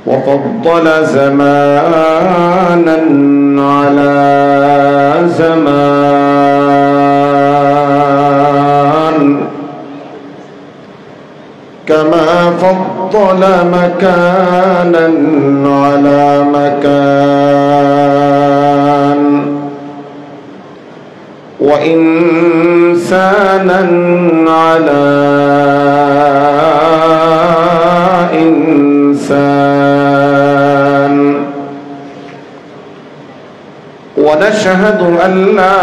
وفضل زمانا على زمان، كما فضل مكانا على مكان، وإنسانا على إنسان. ونشهد أن لا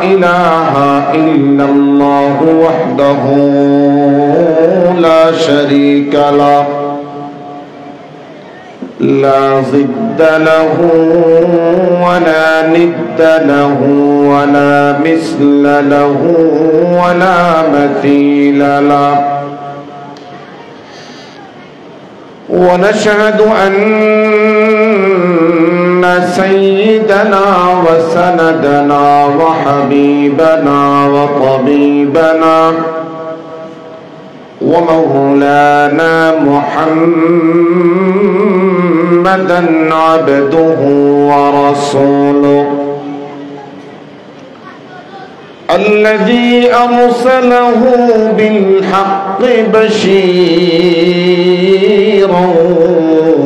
إله إلا الله وحده لا شريك له، لا ضد له ولا ند له ولا مثل له ولا مثيل له. ونشهد أن سيدنا وسندنا وحبيبنا وطبيبنا ومولانا محمدا عبده ورسوله الذي أرسله بالحق بشيرا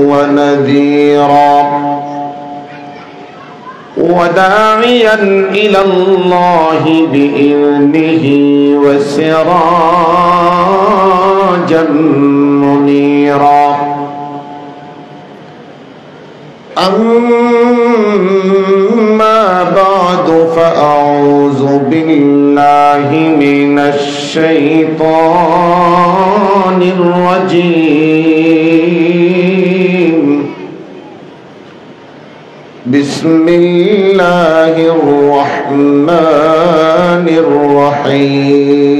ونذيرا وداعيا إلى الله بإذنه وسراجا منيرا. أما بعد فأعوذ بالله من الشيطان الرجيم. بسم الله الرحمن الرحيم.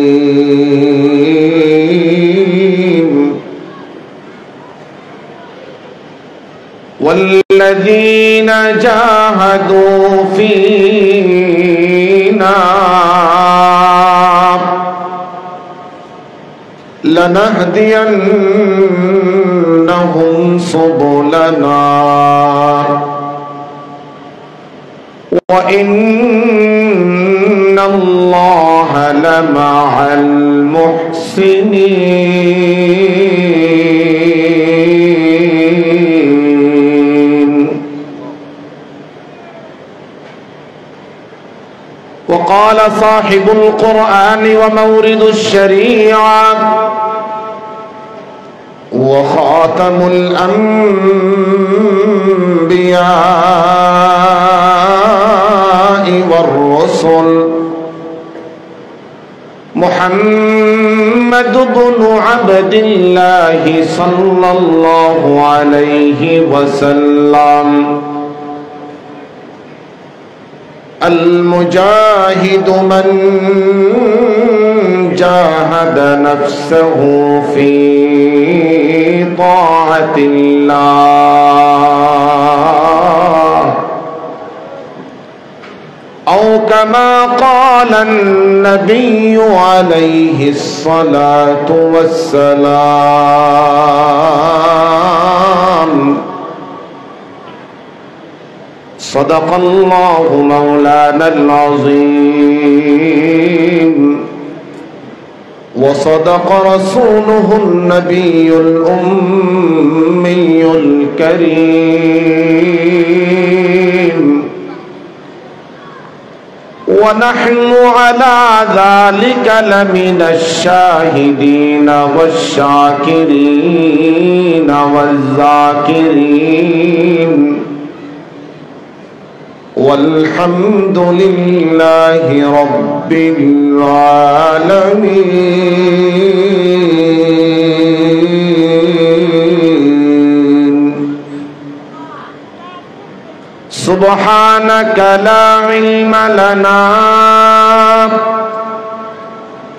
والذين جاهدوا فينا لنهدينهم سبلنا وإن الله لمع المحسنين. وقال صاحب القرآن ومورد الشريعة وخاتم الأنبياء والرسل محمد بن عبد الله صلى الله عليه وسلم المجاهد من جاهد نفسه في طاعة الله، أو كما قال النبي عليه الصلاة والسلام. صدق الله مولانا العظيم، وصدق رسوله النبي الأمي الكريم. ونحن على ذلك لمن الشاهدين والشاكرين والذاكرين، والحمد لله رب العالمين. سبحانك لا علم لنا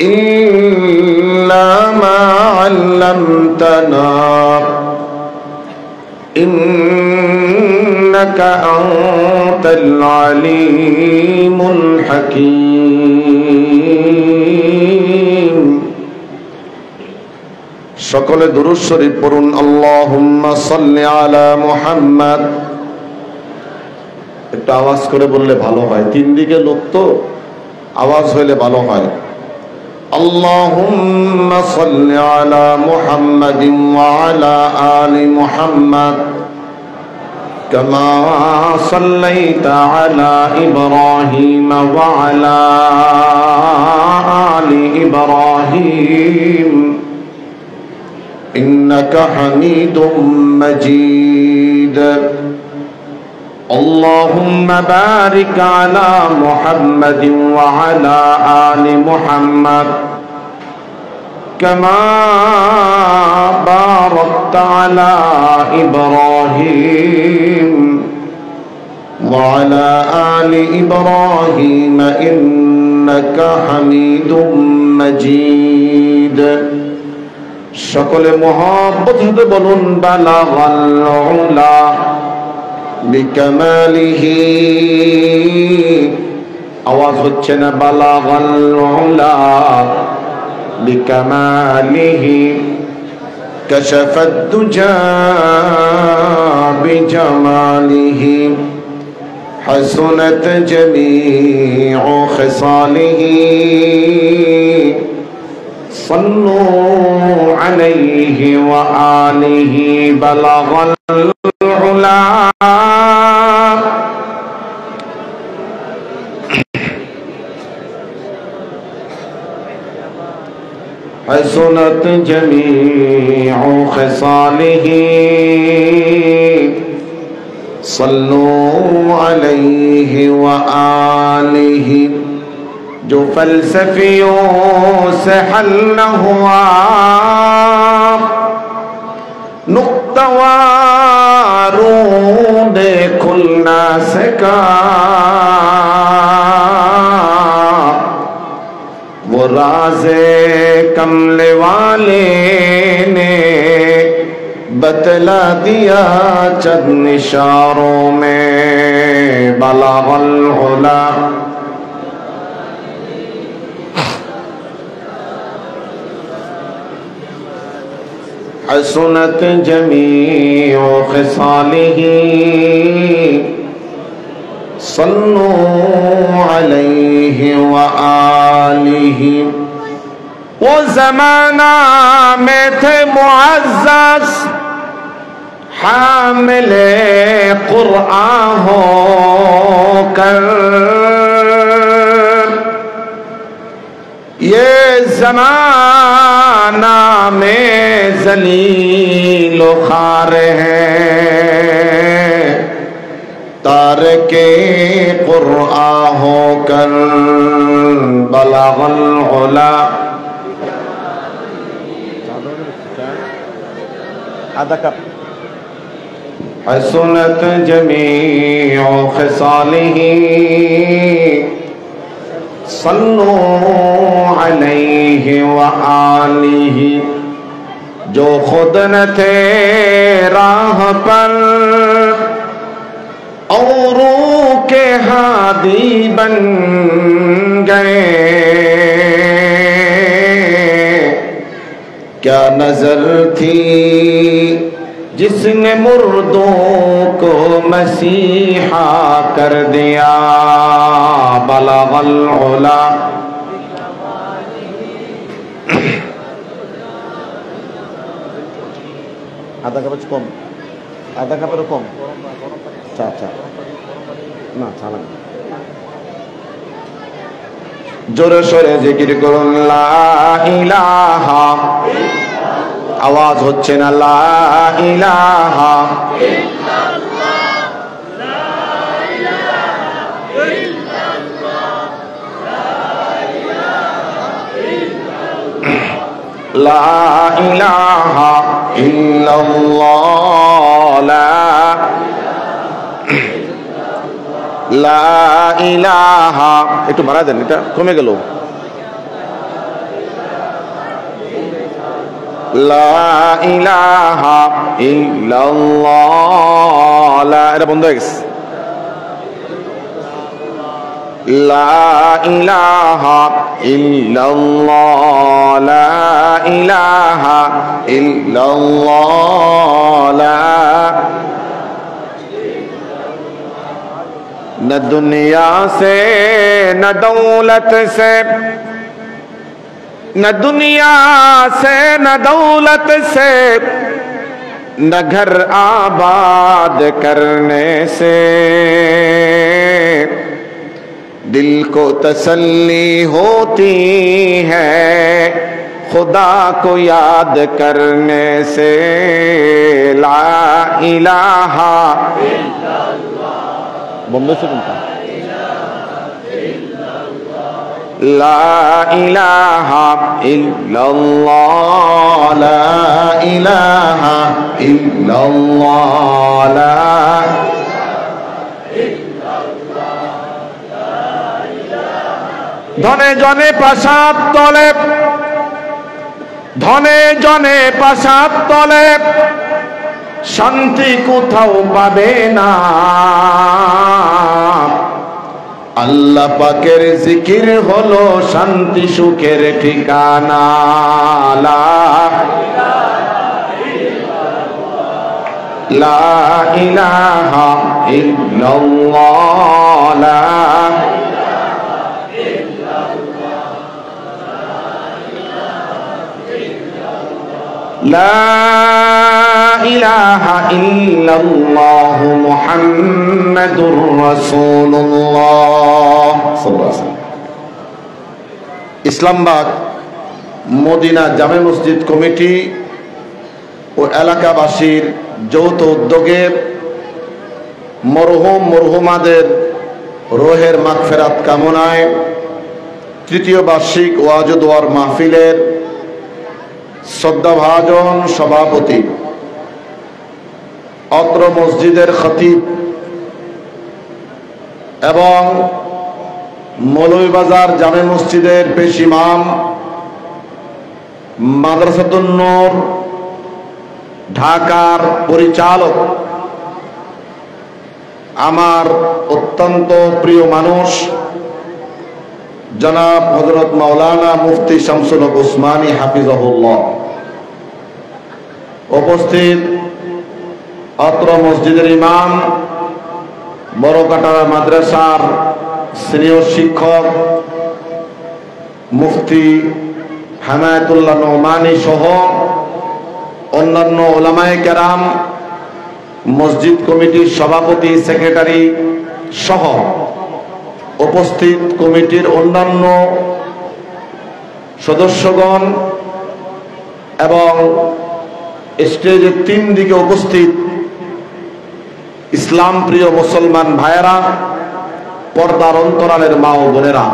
إلا ما علمتنا إنك أنت العليم الحكيم. সকলে দুরূদ শরীফ পড়ুন। আল্লাহুম্মা সাল্লি আলা মুহাম্মাদ। একটু আওয়াজ করে বললে ভালো হয়, তিন দিকে লোক তো, আওয়াজ হইলে ভালো হয়। আল্লাহুম্মা সাল্লি আলা মুহাম্মাদিন ওয়া আলা আলি মুহাম্মাদ কামা সাল্লাইতা আলা ইব্রাহিম ওয়া আলা আলি ইব্রাহিম ইন্নাকা হামিদুম মাজিদ। اللهم بارك على محمد وعلى آل محمد كما باركت على إبراهيم وعلى آل إبراهيم إنك حميد مجيد। সকলে মুহাব্বত হতে বলুন বালাগাল উলা বিকামালিহি। আওয়াজ হচ্ছে না, বালাগাল উলা বিকামালিহি কাশাফাদ দুজা বিজামালিহি হাসুনাত জামিউ খিসালিহি সাল্লু আলাইহি ওয়া আলিহি বালাগাল উলা। حسنت جميع خصاله صلوا عليه وآله۔ جو فلسفیوں سے حل نہ ہوا نقطہ واروں نے کھل نہ سکا، وہ راز کمل والے نے بتلا دیا چند اشاروں میں۔ بلغ العلا حسنت جميع خصاله صلوا عليه وآله۔ وہ زمانہ میں تھے معزز حامل قرآن ہو کر، یہ زمانہ میں ذلیل و خوار ہے، تارک قرآن ہو کر بلغ العلا۔ حسنت جميع خصاله صلوا علیہ وآلہ۔ جو خود نہ تھے راہ پر اوروں کے ہادی بن گئے، کیا نظر تھی جس نے مردوں کو مسیحا کر دیا۔ بلغ العلا আধা কাপ কম, আধা কাপেরও কম, চা চা না চা না। জোরে সরে জিকির করুন লা ইলাহা। আওয়াজ হচ্ছে না, লা ইলাহা লা ইলাহা ইল্লাল্লাহ লা ইলাহা। একটু বাড়া দেন, এটা কমে গেল। লা ইলাহা ইল্লাল্লাহ, এটা বন্ধ হয়ে গেছে। লা ইলাহা ইল্লাল্লাহ লা ইলাহা ইল্লাল্লাহ লা न दुनिया से न दौलत से न दुनिया से न दौलत से न घर आबाद करने से दिल को तसल्ली होती है खुदा को याद करने से ला इलाहा बॉम्बे से कौन था ला इलाहा इल्लल्लाह ला इलाहा इल्लल्लाह ला ধনে জনে প্রাসাদ তলে ধনে জনে প্রাসাদ তলে শান্তি কোথাও পাবে না আল্লাহ পাকের জিকির হলো শান্তি সুখের ঠিকানা লা ইলাহা ইল্লাল্লাহ লা لا إله إلا الله محمد رسول الله صلى الله عليه وسلم ইসলামবাগ মদিনা জামে মসজিদ কমিটি ও এলাকাবাসীর যৌথ উদ্যোগে মরহুম মরহুমাদের রোহের মাগফিরাত কামনায় তৃতীয় বার্ষিক ওয়াজ ও দোয়ার মাহফিলের শ্রদ্ধাভাজন সভাপতি অত্র মসজিদের খতিব এবং মৌলভীবাজার জামে মসজিদের পেশ ইমাম মাদ্রাসাতুন নূর ঢাকার পরিচালক আমার অত্যন্ত প্রিয় মানুষ জনাব হযরত মাওলানা মুফতি শামসুল হক উসমানী হাফিজাহুল্লাহ, উপস্থিত অত্র মসজিদের ইমাম, বড়কাটারা মাদ্রাসার সিনিয়র শিক্ষক মুফতি হামায়াতুল্লাহ নোমানী সহ অন্যান্য উলামায়ে কেরাম, মসজিদ কমিটির সভাপতি সেক্রেটারি সহ উপস্থিত কমিটির অন্যান্য সদস্যগণ এবং স্টেজের তিন দিকে উপস্থিত ইসলাম প্রিয় মুসলমান ভাইয়েরা, পর্দার অন্তরালের মা ও বোনেরা,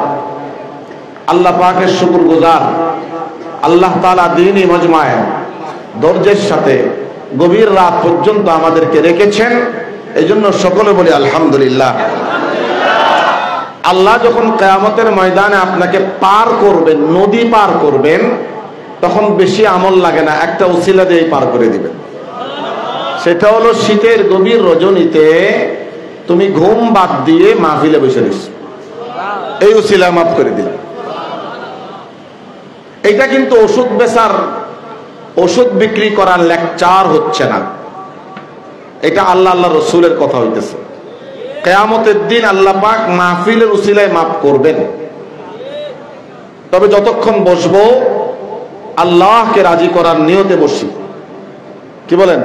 আল্লাহ পাকের শুকরগুজার। আল্লাহ তাআলা দ্বীনি মজমায়ে ধৈর্যের সাথে গভীর রাত পর্যন্ত আমাদেরকে রেখেছেন, এই জন্য সকলে বলি আলহামদুলিল্লাহ। আল্লাহ যখন কিয়ামতের ময়দানে আপনাকে পার করবেন, নদী পার করবেন, তখন বেশি আমল লাগে না, একটা উসিলা দিয়ে পার করে দিবেন। সেটা হলো শীতের গভীর রজনীতে তুমি ঘুম বাদ দিয়ে মাহফিলে বসে রয়েছো, এই উসিলা মাফ করে দিলাম। এটা কিন্তু ওষুধ বেচার, ওষুধ বিক্রি করার লেকচার হচ্ছে না, এটা আল্লাহ আল্লাহ রসুলের কথা হইতেছে। কিয়ামতের দিন আল্লাহ পাক মাহফিলের উসিলায় মাফ করবেন। তবে যতক্ষণ বসবো আল্লাহকে রাজি করার নিয়তে বসি, কি বলেন?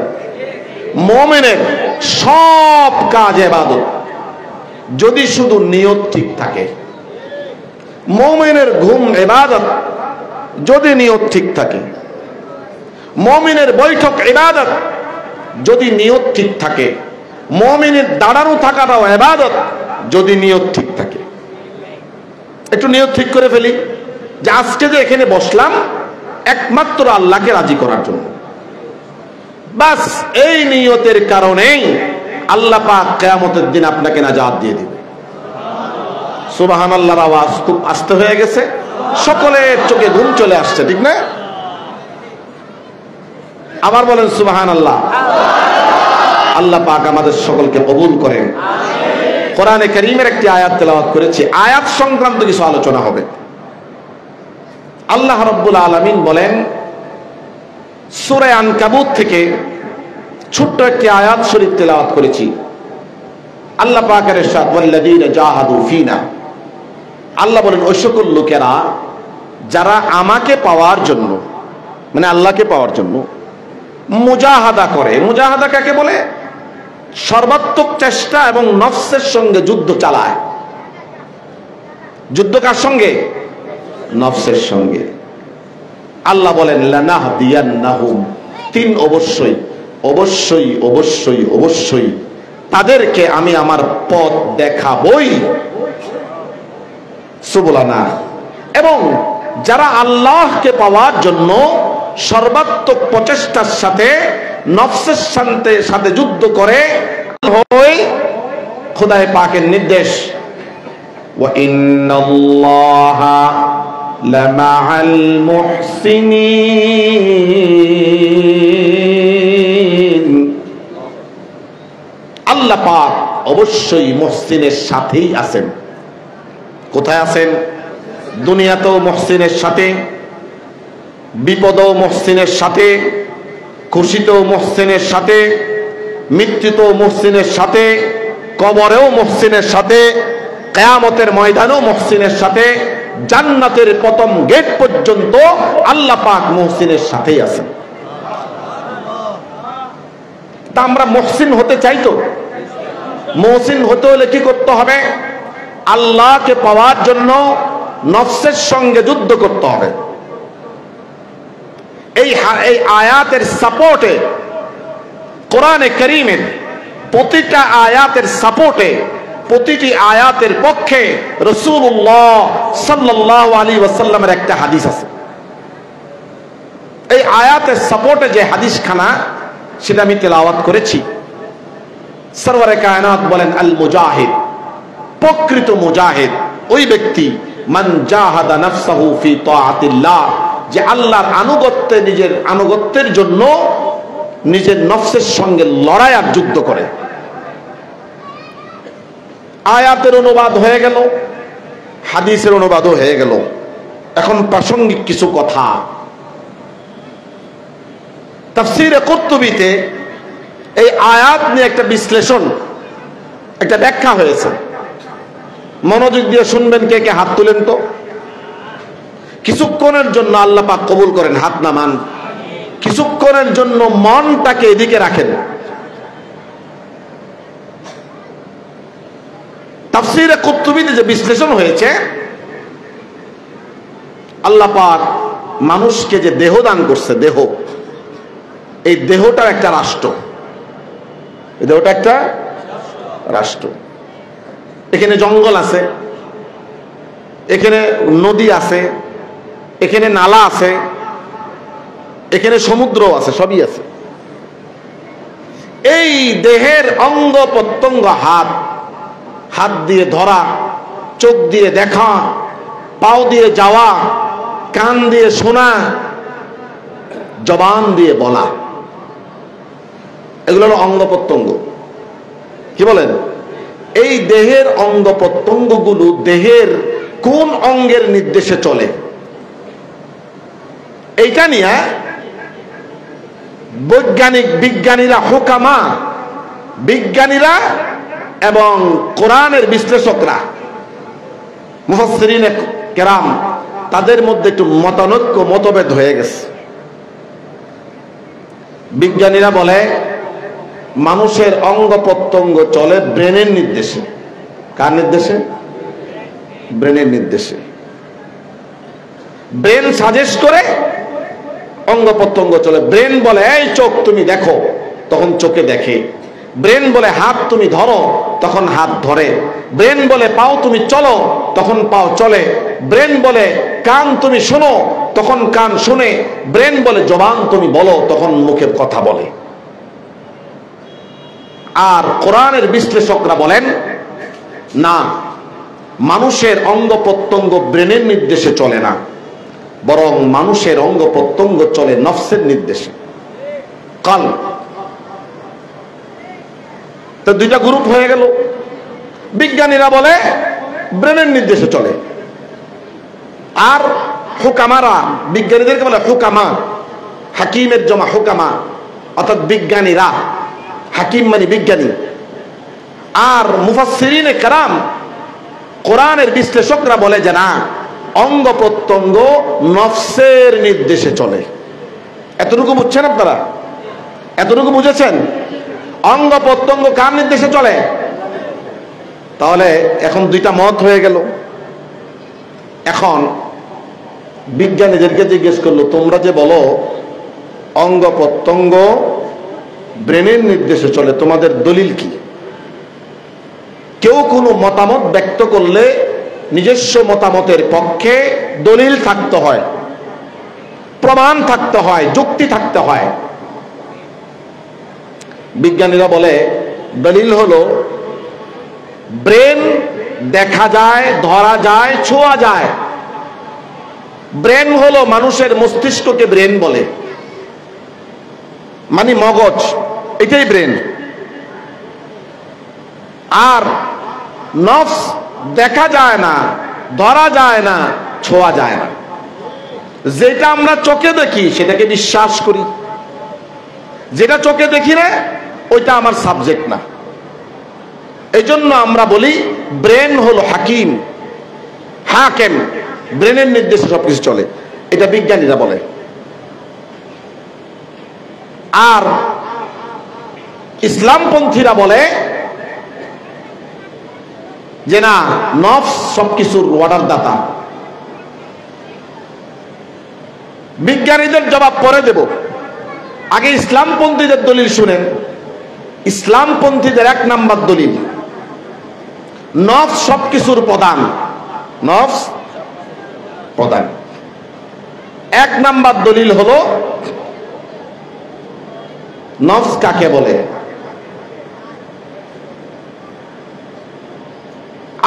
মুমিনের সব কাজ ইবাদত যদি শুধু নিয়ত ঠিক থাকে। মুমিনের ঘুম ইবাদত যদি নিয়ত ঠিক থাকে। মুমিনের বৈঠক ইবাদত যদি নিয়ত ঠিক থাকে। মুমিনের দাঁড়ানো থাকাটাও ইবাদত যদি নিয়ত ঠিক থাকে। একটু নিয়ত ঠিক করে ফেলি যে আজকে যে এখানে বসলাম একমাত্র আল্লাহকে রাজি করার জন্য, বাস এই নিয়তের কারণেই আল্লাহ পাক কিয়ামতের দিন আপনাকে নাজাত দিয়ে দিবে। সুবহানাল্লাহর আওয়াজ খুব আস্তে হয়ে গেছে, সকলের চোখে ঘুম চলে আসছে, ঠিক না? আবার বলেন সুবহানাল্লাহ। আল্লাহ পাক আমাদের সকলকে কবুল করেন। কোরআনে কারীমের একটি আয়াত তেলাওয়াত করেছি, আয়াত সংক্রান্ত কিছু আলোচনা হবে। আল্লাহ রাব্বুল আলামিন বলেন, সূরা আনকাবুত থেকে ছোট্ট একটি আয়াত শরীফ তেলাওয়াত করেছি। আল্লাহ পাকের ইরশাদ, ওয়াল্লাযীনা জাহাদু ফিনা, আল্লাহ বলেন ওই সকল লোকেরা যারা আমাকে পাওয়ার জন্য, মানে আল্লাহকে পাওয়ার জন্য মুজাহাদা করে। মুজাহাদা কাকে বলে? সর্বাত্মক চেষ্টা এবং নফসের সঙ্গে যুদ্ধ চালায়। যুদ্ধ কার সঙ্গে? নফসের সঙ্গে। আল্লাহ বলেন লানাহদিয়ান্নাহুম, তিন অবশ্যই অবশ্যই অবশ্যই অবশ্যই তাদেরকে আমি আমার পথ দেখাবই। সুবহানাল্লাহ। এবং যারা আল্লাহকে পাওয়ার জন্য সর্বাত্মক প্রচেষ্টার সাথে নফসের সাথে যুদ্ধ করে, হয় খোদায়ে পাকের নির্দেশ, ওয়া ইন্নাল্লাহা লামাআল মুহসিনিন, আল্লাহ পাক অবশ্যই মুহসিনের সাথেই আছেন। কোথায় আছেন? দুনিয়াতেও মুহসিনের সাথে, বিপদেও মুহসিনের সাথে, খুশিতেও মুহসিনের সাথে, মৃত্যুতেও মুহসিনের সাথে, কবরেও মুহসিনের সাথে, কিয়ামতের ময়দানেও মুহসিনের সাথে, জান্নাতের প্রথম গেট পর্যন্ত আল্লাহ পাক মুহসিনের সাথেই আছেন। তা আমরা মুহসিন হতে চাই তো? মুহসিন হতে হলে কি করতে হবে? আল্লাহকে পাওয়ার জন্য নফসের সঙ্গে যুদ্ধ করতে হবে। এই আয়াতের সাপোর্টে, কোরআনে কারীমের প্রতিটা আয়াতের সাপোর্টে, প্রতিটি আয়াতের পক্ষে রাসূলুল্লাহ সাল্লাল্লাহু আলাইহি ওয়াসাল্লামের একটা হাদিস আছে। এই আয়াতের সাপোর্টে যে হাদিসখানা, সেটা আমি তেলাওয়াত করেছি। সরওয়ারে কায়নাত বলেন, আল মুজাহিদ, প্রকৃত মুজাহিদ ওই ব্যক্তি, মান জাহাদা নাফসাহু ফি তাআতিল্লাহ, যে আল্লাহর আনুগত্যে, নিজের আনুগত্যের জন্য নিজের নফসের সঙ্গে লড়াই আর যুদ্ধ করে। আয়াতের অনুবাদ হয়ে গেল, হাদিসের অনুবাদও হয়ে গেল। এখন প্রাসঙ্গিক কিছু কথা। তাফসীরে কুরতুবীতে এই আয়াত নিয়ে একটা বিশ্লেষণ, একটা ব্যাখ্যা হয়েছে। মনোযোগ দিয়ে শুনবেন। কে কে হাত তুলেন তো। কিছুক্ষণের জন্য আল্লাহ পাক কবুল করেন, হাত নামান। কিছুক্ষণের জন্য মনটাকে এদিকে রাখেন। তাফসীরে কুরতুবীতে যে বিশ্লেষণ হয়েছে, আল্লাহ পাক মানুষকে যে দেহ দান করছে, দেহ, এই দেহটা একটা রাষ্ট্র। এই দেহটা একটা রাষ্ট্র। এখানে জঙ্গল আছে, এখানে নদী আছে, এখানে নালা আছে, এখানে সমুদ্র আছে, সবই আছে। এই দেহের অঙ্গ প্রত্যঙ্গ, হাত, হাত দিয়ে ধরা, চোখ দিয়ে দেখা, পাও দিয়ে যাওয়া, কান দিয়ে শোনা, জবান দিয়ে বলা, এগুলো হলো অঙ্গ প্রত্যঙ্গ। কি বলেন? এই দেহের অঙ্গ প্রত্যঙ্গগুলো দেহের কোন অঙ্গের নির্দেশে চলে, এইটা নিয়ে বিজ্ঞানীরা, হুকামা, বিজ্ঞানীরা এবং কোরআনের বিশ্লেষকরা, মুফাসসিরিনে কেরাম, তাদের মধ্যে একটু মতানৈক্য, মতভেদ হয়ে গেছে। বিজ্ঞানীরা বলে মানুষের অঙ্গ প্রত্যঙ্গ চলে ব্রেনের নির্দেশে। কার নির্দেশে? ব্রেনের নির্দেশে। ব্রেন সাজেস্ট করে, অঙ্গ প্রত্যঙ্গ চলে। ব্রেন বলে এই চোখ তুমি দেখো, তখন চোখে দেখে। ব্রেন বলে হাত তুমি ধরো, তখন হাত ধরে। ব্রেন বলে পাও তুমি চলো, তখন পাও চলে। ব্রেন বলে কান তুমি শোনো, তখন কান শুনে। ব্রেন বলে জবান তুমি বলো, তখন মুখে কথা বলে। আর কোরআনের বিশ্লেষকরা বলেন না, মানুষের অঙ্গ প্রত্যঙ্গ ব্রেনের নির্দেশে চলে না, বরং মানুষের অঙ্গ প্রত্যঙ্গ চলে নফসের নির্দেশে। কাল তো দুইটা গ্রুপ হয়ে গেল। বিজ্ঞানীরা বলে ব্রেনের নির্দেশে চলে। আর হুকামারা, বিজ্ঞানীদেরকে বলে হুকামা, হাকিমের জমা হুকামা, অর্থাৎ বিজ্ঞানীরা, হাকিম মানে বিজ্ঞানী। আর মুফাসসিরিনে কেরাম, কোরআনের বিশ্লেষকরা বলে যে না, অঙ্গ প্রত্যঙ্গ নফসের নির্দেশে চলে। এতটুকু বুঝছেন আপনারা? এতটুকু বুঝেছেন? অঙ্গ প্রত্যঙ্গ কার নির্দেশে চলে? তাহলে এখন দুইটা মত হয়ে গেল। এখন বিজ্ঞানীদেরকে জিজ্ঞেস করলো, তোমরা যে বলো অঙ্গ প্রত্যঙ্গ ব্রেনের নির্দেশে চলে, তোমাদের দলিল কি? কেউ কোনো মতামত ব্যক্ত করলে নিজস্ব মতামতের পক্ষে দলিল থাকতে হয়, প্রমাণ থাকতে হয়, যুক্তি থাকতে হয়। বিজ্ঞানীরা বলে দলিল হলো ব্রেন দেখা যায়, ধরা যায়, ছোঁয়া যায়। ব্রেন হলো মানুষের মস্তিষ্ককে ব্রেন বলে, মানে মগজ, এটাই ব্রেন। আর নফস দেখা যায় না, ধরা যায় না, ছোঁয়া যায় না। যেটা আমরা চোখে দেখি সেটাকে বিশ্বাস করি, যেটা চোখে দেখি না ওইটা আমার সাবজেক্ট না। এই জন্য আমরা বলি ব্রেন হলো হাকিম, হাকেম, ব্রেনের নির্দেশে সবকিছু চলে। এটা বিজ্ঞানীরা বলে। আর ইসলামপন্থীরা বলে যে না, নফস সবকিছুর অর্ডার দাতা। বিজ্ঞানীদের জবাব পরে দেব, আগে ইসলামপন্থীদের দলিল শুনেন। ইসলামপন্থীদের 1 নাম্বার দলিল, নফস সবকিছুর প্রধান। নফস প্রধান। 1 নাম্বার দলিল হলো নফস কাকে বলে?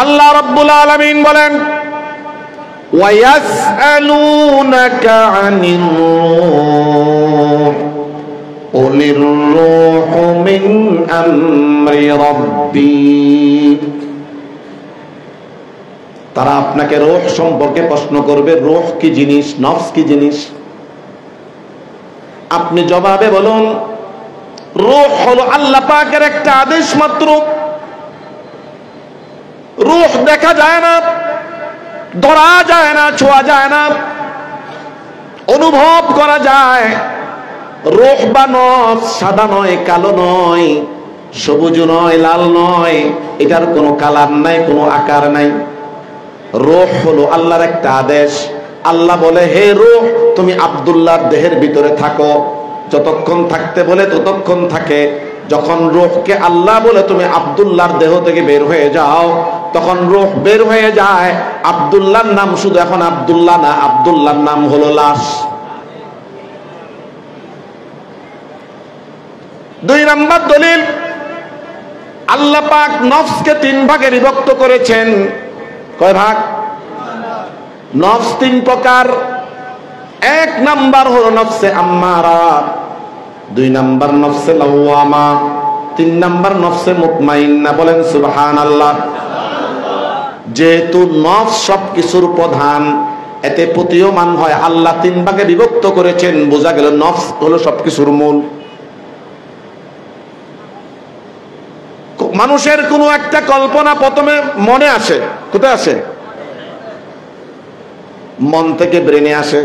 আল্লাহ রাব্বুল আলামিন বলেন, ওয়ায়াসআলুনাকা আনির রূহ কুলির রূহু মিন আমরি রাব্বি। তারা আপনাকে রূহ সম্পর্কে প্রশ্ন করবে, রূহ কি জিনিস, নফস কি জিনিস? আপনি জবাবে বলুন, রূহ হলো আল্লাহ পাকের একটা আদেশ মাত্র। রূহ দেখা যায় না, ধরা যায় না, ছোঁয়া যায় না, অনুভব করা যায়। রূহ বা নফস সাদা নয়, কালো নয়, সবুজ নয়, লাল নয়, এটার কোনো কালার নাই, কোনো আকার নাই। রূহ হলো আল্লাহর একটা আদেশ। আল্লাহ বলে, হে রূহ তুমি আব্দুল্লাহর দেহের ভিতরে থাকো। যতক্ষণ থাকতে বলে ততক্ষণ থাকে। যখন রূহকে আল্লাহ বলে তুমি আব্দুল্লাহর দেহ থেকে বের হয়ে যাও, তখন রূহ বের হয়ে যায়। আব্দুল্লাহর নাম শুধু এখন আব্দুল্লাহ না, আব্দুল্লাহর নাম হলো লাশ। 2 নাম্বার দলিল, আল্লাহ পাক নফসকে 3 ভাগে বিভক্ত করেছেন। কয় ভাগ? নফস 3 প্রকার। 1 নাম্বার হলো নফসে আম্মারা, 2 নাম্বার নফসে লাওয়ামা, 3 নাম্বার নফসে মুতমাইন্না। বলেন সুবহানাল্লাহ। যেহেতু নফস সবকিছুর প্রধান, এতে প্রতীয়মান হয় আল্লাহ 3 ভাগে বিভক্ত করেছেন। বোঝা গেল নফস হলো সবকিছুর মূল। মানুষের কোনো একটা কল্পনা প্রথমে মনে আসে, কোথায় আসে? মন থেকে ব্রেনে আসে।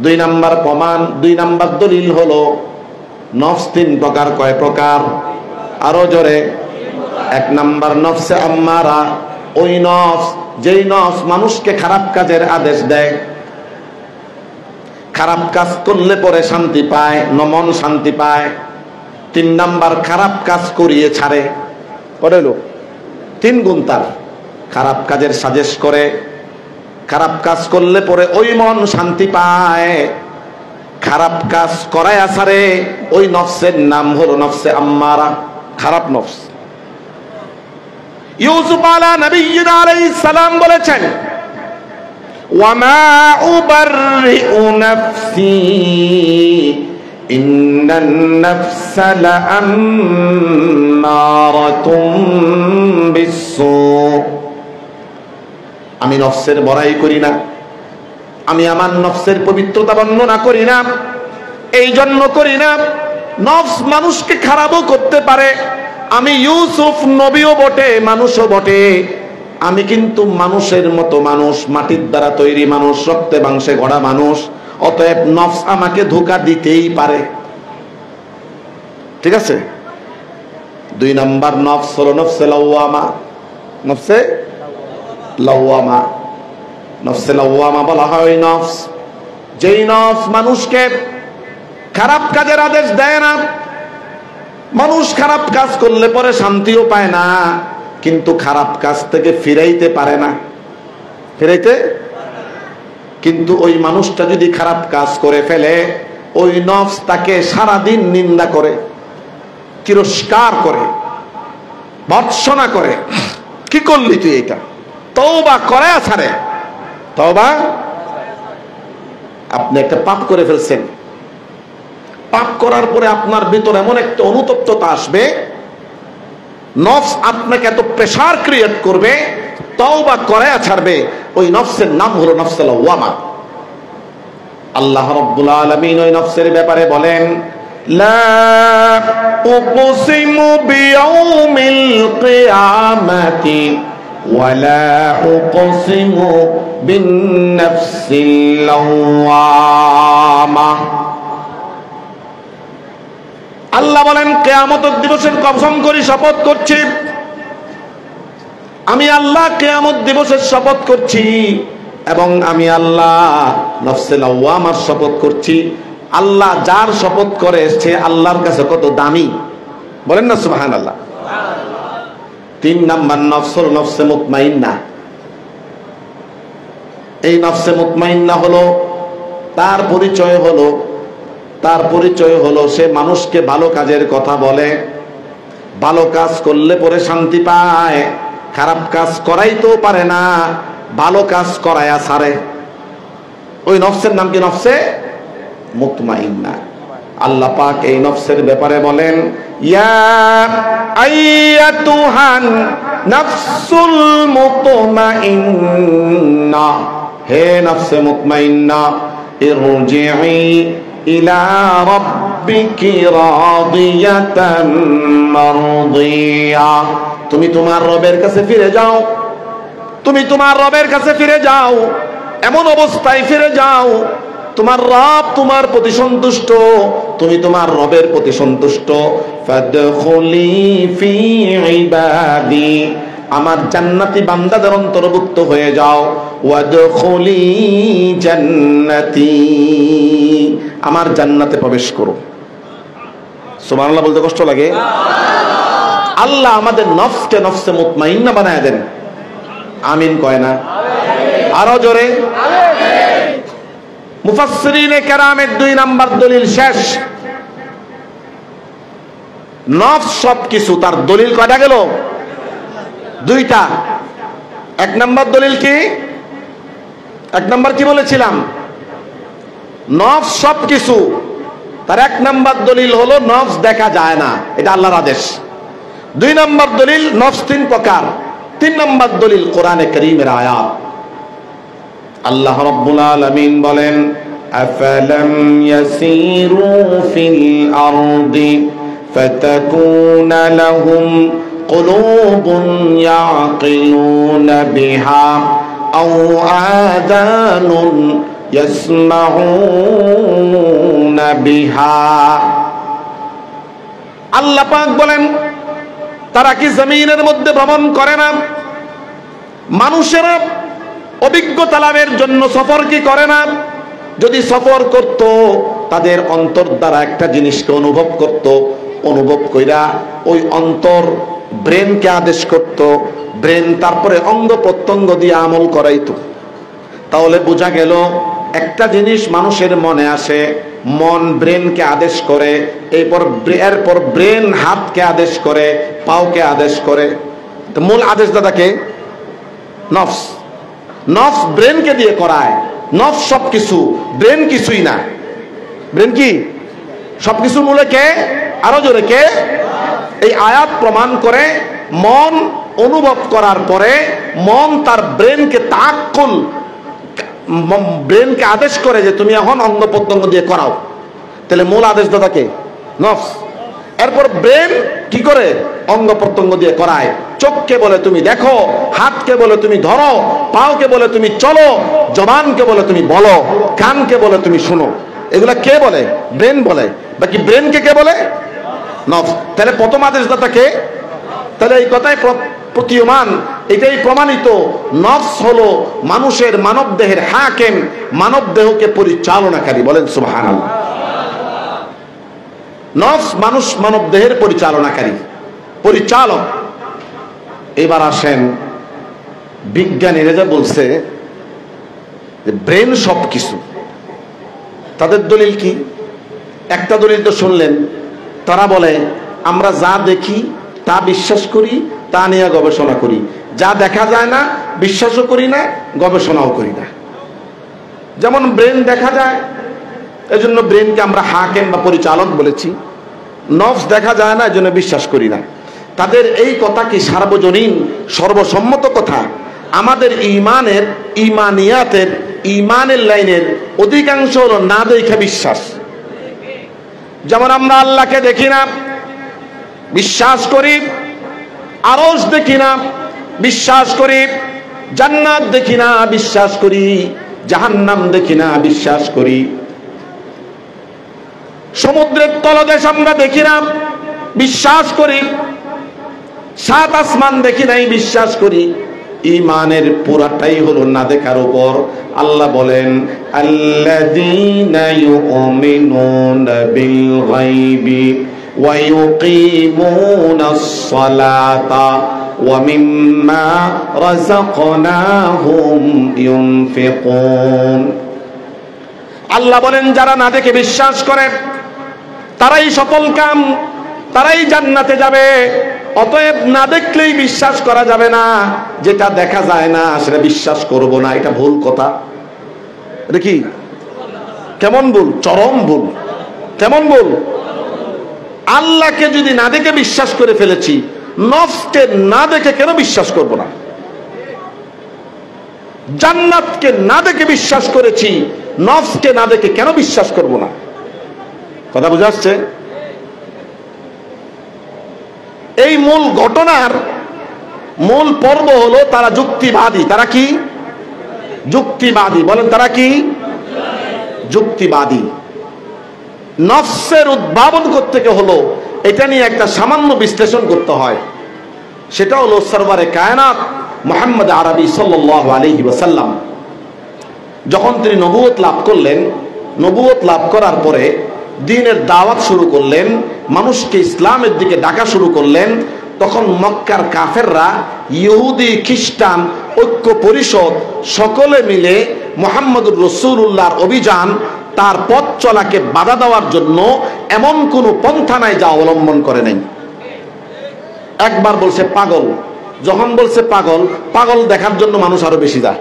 2 নাম্বার প্রমাণ, 2 নাম্বার দলিল হলো নফস 3 প্রকার। কয় প্রকার? আরো জোরে। 1 নাম্বার নফসে আম্মারা, ওই নফস যেই নফস মানুষকে খারাপ কাজের আদেশ দেয়। খারাপ কাজ করলে পরে শান্তি পায়, মন শান্তি পায়। 3 নাম্বার খারাপ কাজ করিয়ে ছাড়ে। করেল 3 গুণ তার। খারাপ কাজের সাজেশ করে, খারাপ কাজ করলে পরে ওই মন শান্তি পায়, খারাপ কাজ করায় ছাড়ে। ওই নফসের নাম হলো নফসে আম্মারা, খারাপ নফস। ইউসুফ আলাইহিস সালাম বলেছেন, ওয়ামা উবাররিউ নাফসি ইন্নান নাফসা লাআম্মারাতুম বিসসু, আমি নফসের বড়াই করি না, আমি আমার নফসের পবিত্রতা বর্ণনা করি না। এই জন্য করি না, নফস মানুষকে খারাপও করতে পারে। আমি ইউসুফ নবীও বটে, মানুষও বটে। আমি কিন্তু মানুষের মতো মানুষ, মাটির দ্বারা তৈরি মানুষ, রক্তে মাংসে গড়া মানুষ। অতএব নফস আমাকে ধোঁকা দিতেই পারে। ঠিক আছে? 2 নাম্বার নফস হলো নফসে লাওয়ামা। নফসে লাওয়ামা, নফসে লাওয়ামা বলা হয় নফস, যেই নফস মানুষকে খারাপ কাজের আদেশ দেয় না। মানুষ খারাপ কাজ করলে পরে শান্তিও পায় না, কিন্তু খারাপ কাজ থেকে ফিরাইতে পারে না, ফিরাইতে। কিন্তু ওই মানুষটা যদি খারাপ কাজ করে ফেলে, ওই নফস তাকে সারাদিন নিন্দা করে, তিরস্কার করে, ভর্ৎসনা করে। কি করলি তুই এটা? তওবা করে ছাড়ে। তওবা, আপনি একটা পাপ করে ফেলছেন, পাপ করার পরে আপনার ভিতরে এমন একটা অনুতপ্ততা আসবে, নফস আপনাকে এত প্রেসার ক্রিয়েট করবে, তওবা করে ছাড়বে। ওই নফসের নাম হলো নফসে লাওয়ামা। আল্লাহ রাব্বুল আলামিন ওই নফসের ব্যাপারে বলেন, লা উকসিমু বিয়াউমিল কিয়ামাতি ওয়ালা উকসিমু বিন-নাফসিল লাওয়ামা। আল্লাহ বলেন, কিয়ামতের দিবসের কসম করি, শপথ করছি, আমি আল্লাহ কিয়ামত দিবসের শপথ করছি, এবং আমি আল্লাহ নফসে লাওয়ামার শপথ করছি। আল্লাহ যার শপথ করে সে আল্লাহর কাছে কত দামি, বলেন না সুবহানাল্লাহ। 3 নাম্বার নফস হলো নফসে মুতমাইন্না। এই নফসে মুতমাইন্না হলো, তার পরিচয় হলো সে মানুষকে ভালো কাজের কথা বলে, ভালো কাজ করলে পরে শান্তি পায়, খারাপ কাজ করাইতেও পারে না, ভালো কাজ করায়া ছাড়ে। ওই নফসের নাম কি? নফসে মুতমাইন্না। আল্লাহ পাক এই নফসের ব্যাপারে বলেন, ইয়া আইয়াতুহান নাফসুল মুতমাইন্না, হে নফসে মুতমাইন্না, ইরজিই ইলা রাব্বিকি রাদিয়াতাম মারদিয়া, তুমি তোমার রবের কাছে ফিরে যাও, তুমি তোমার রবের কাছে ফিরে যাও, এমন অবস্থায় ফিরে যাও তোমার রব তোমার প্রতি সন্তুষ্ট, তুমি তোমার রবের প্রতি সন্তুষ্ট। ফাদখুলি ফি ইবাদি, আমার জান্নাতি বান্দাদের অন্তর্ভুক্ত হয়ে যাও। ওয়াদখুলি জান্নাতি, আমার জান্নাতে প্রবেশ করো। সুবহানাল্লাহ বলতে কষ্ট লাগে? আল্লাহ আমাদের নফসকে নফসে মুতমাইন্না বানায় দেন। আমিন কয় না? আরো জোরে। মুফাসসিরিনে কেরামের 2 নাম্বার দলিল শেষ। নফস সবকিছু, তার দলিল কয়টা গেল? 2টা। 1 নাম্বার দলিল কি? 1 নাম্বার কি বলেছিলাম? নফস সবকিছু। তার 1 নাম্বার দলিল হলো নফস দেখা যায় না, এটা আল্লাহর আদেশ। 2 নাম্বার দলিল নফস 3 প্রকার। 3 নাম্বার দলিল কোরআনে কারীমের আয়াত। আল্লাহ রাব্বুল আলামিন বলেন, আফালাম ইয়াসিরু ফিল আরদি ফাতাকুনা লাহুম কুলুবুন ইয়াকিলুনা বিহা আও আযানুন ইয়াসমাউনা বিহা। আল্লাহ পাক বলেন, তারা কি জমিনের মধ্যে ভ্রমণ করে না? মানুষেরা অভিজ্ঞতা লাভের জন্য সফর কি করে না? যদি সফর করত, তাদের অন্তর দ্বারা একটা জিনিসকে অনুভব করত, অনুভব কইরা ওই অন্তর ব্রেনকে আদেশ করত, ব্রেন তারপরে অঙ্গ প্রত্যঙ্গ দিয়ে আমল করাইতো। তাহলে বোঝা গেল একটা জিনিস মানুষের মনে আসে, মন ব্রেনকে আদেশ করে, এরপর ব্রেন হাতকে আদেশ করে, পাওকে আদেশ করে। তো মূল আদেশ দাদাকে নফস, নফস ব্রেনকে দিয়ে করায়। নফস সবকিছু, ব্রেন কিছুই না। ব্রেন কি? সবকিছু মূলে কে? আরো জোরে কে? এই আয়াত প্রমাণ করে মন অনুভব করার পরে মন তার ব্রেনকে তাক্কুল, ব্রেনকে আদেশ করে যে তুমি এখন অঙ্গ প্রত্যঙ্গ দিয়ে করাও। তাহলে মূল আদেশদাতা কে? নফস। এরপর ব্রেন কি করে? অঙ্গ প্রত্যঙ্গ দিয়ে করায়। চোখকে বলে তুমি দেখো, হাতকে বলে তুমি ধরো, পাওকে বলে তুমি চলো, জবানকে বলে তুমি বলো, কানকে বলে তুমি শুনো। এগুলা কে বলে? ব্রেন বলে। বাকি ব্রেনকে কে বলে? নফস। তাহলে প্রথম আদেশদাতা কে? তাহলে এই কথাই প্রতীয়মান, এটাই প্রমাণিত, নফস হলো মানুষের মানব দেহের হাকিম, মানব দেহকে পরিচালনাকারী। বলেন সুবহানাল্লাহ। নফস মানুষ মানব দেহের পরিচালনাকারী, পরিচালক। এবার আসেন বিজ্ঞানীরা যা বলছে যে ব্রেন সব কিছু, তাদের দলিল কি? একটা দলিল তো শুনলেন, তারা বলে আমরা যা দেখি তা বিশ্বাস করি, তা নিয়ে গবেষণা করি। যা দেখা যায় না বিশ্বাসও করি না, গবেষণাও করি না। যেমন ব্রেন দেখা যায়, এজন্য ব্রেনকে আমরা হাকিম বা পরিচালক বলেছি। নফস দেখা যায় না, এজন্য বিশ্বাস করি না। তাদের এই কথা কি সার্বজনীন সর্বসম্মত কথা? আমাদের ইমানের, ইমানিয়াতের, ইমানের লাইনের অধিকাংশ হলো না দেখে বিশ্বাস। যেমন আমরা আল্লাহকে দেখি না, বিশ্বাস করি। আরশ দেখি না, বিশ্বাস করি। জান্নাত দেখি না, বিশ্বাস করি। জাহান্নাম দেখি না, বিশ্বাস করি। সমুদ্রের তলদেশ আমরা দেখি না, বিশ্বাস করি। সাত আসমান দেখি নাই, বিশ্বাস করি। ইমানের পুরাটাই হলো না দেখার উপর। আল্লাহ বলেন আল্লাযীনা ইউমিনুনা বিল গায়বি ওয়া ইউকিমুনাস সালাতা ওয়া মিম্মা রাযাকনাহুম ইউনফিকুন। আল্লাহ বলেন যারা না দেখে বিশ্বাস করে তারাই সফল কাম, তারাই জান্নাতে যাবে। অতএব না দেখলেই বিশ্বাস করা যাবে না। যেটা দেখা যায় না সেটা বিশ্বাস করব না, এটা ভুল কথা। এটা কি? কেমন ভুল? চরম ভুল। কেমন ভুল? আল্লাহকে যদি না দেখে বিশ্বাস করে ফেলেছি, নফসকে না দেখে কেন বিশ্বাস করব না? জান্নাতকে না দেখে বিশ্বাস করেছি, নফসকে না দেখে কেন বিশ্বাস করব না? কথা বুঝা আসছে? এই মূল ঘটনার মূল পর্ব হলো তারা যুক্তিবাদী। তারা কি? যুক্তিবাদী। বলেন তারা কি? যুক্তিবাদী। নফসের উদ্ভাবন করতে হলো এটা নিয়ে একটা সামান্য বিশ্লেষণ করতে হয়। সেটা হলো সরওয়ারে কায়নাত মুহাম্মদ আরবি সাল্লাল্লাহু আলাইহি ওয়াসাল্লাম যখন তিনি নবুয়ত লাভ করলেন, নবুয়ত লাভ করার পরে দ্বীনের দাওয়াত শুরু করলেন, মানুষকে ইসলামের দিকে ডাকা শুরু করলেন, তখন মক্কার কাফেররা, ইহুদি, খ্রিস্টান, ঐক্য পরিষদ সকলে মিলে মুহাম্মদুর রাসূলুল্লাহর অভিযান, তার পথ চলাকে বাধা দেওয়ার জন্য এমন কোনো পন্থা নাই যা অবলম্বন করে নাই। একবার বলছে পাগল, যখন বলছে পাগল, পাগল দেখার জন্য মানুষ আরো বেশি যায়।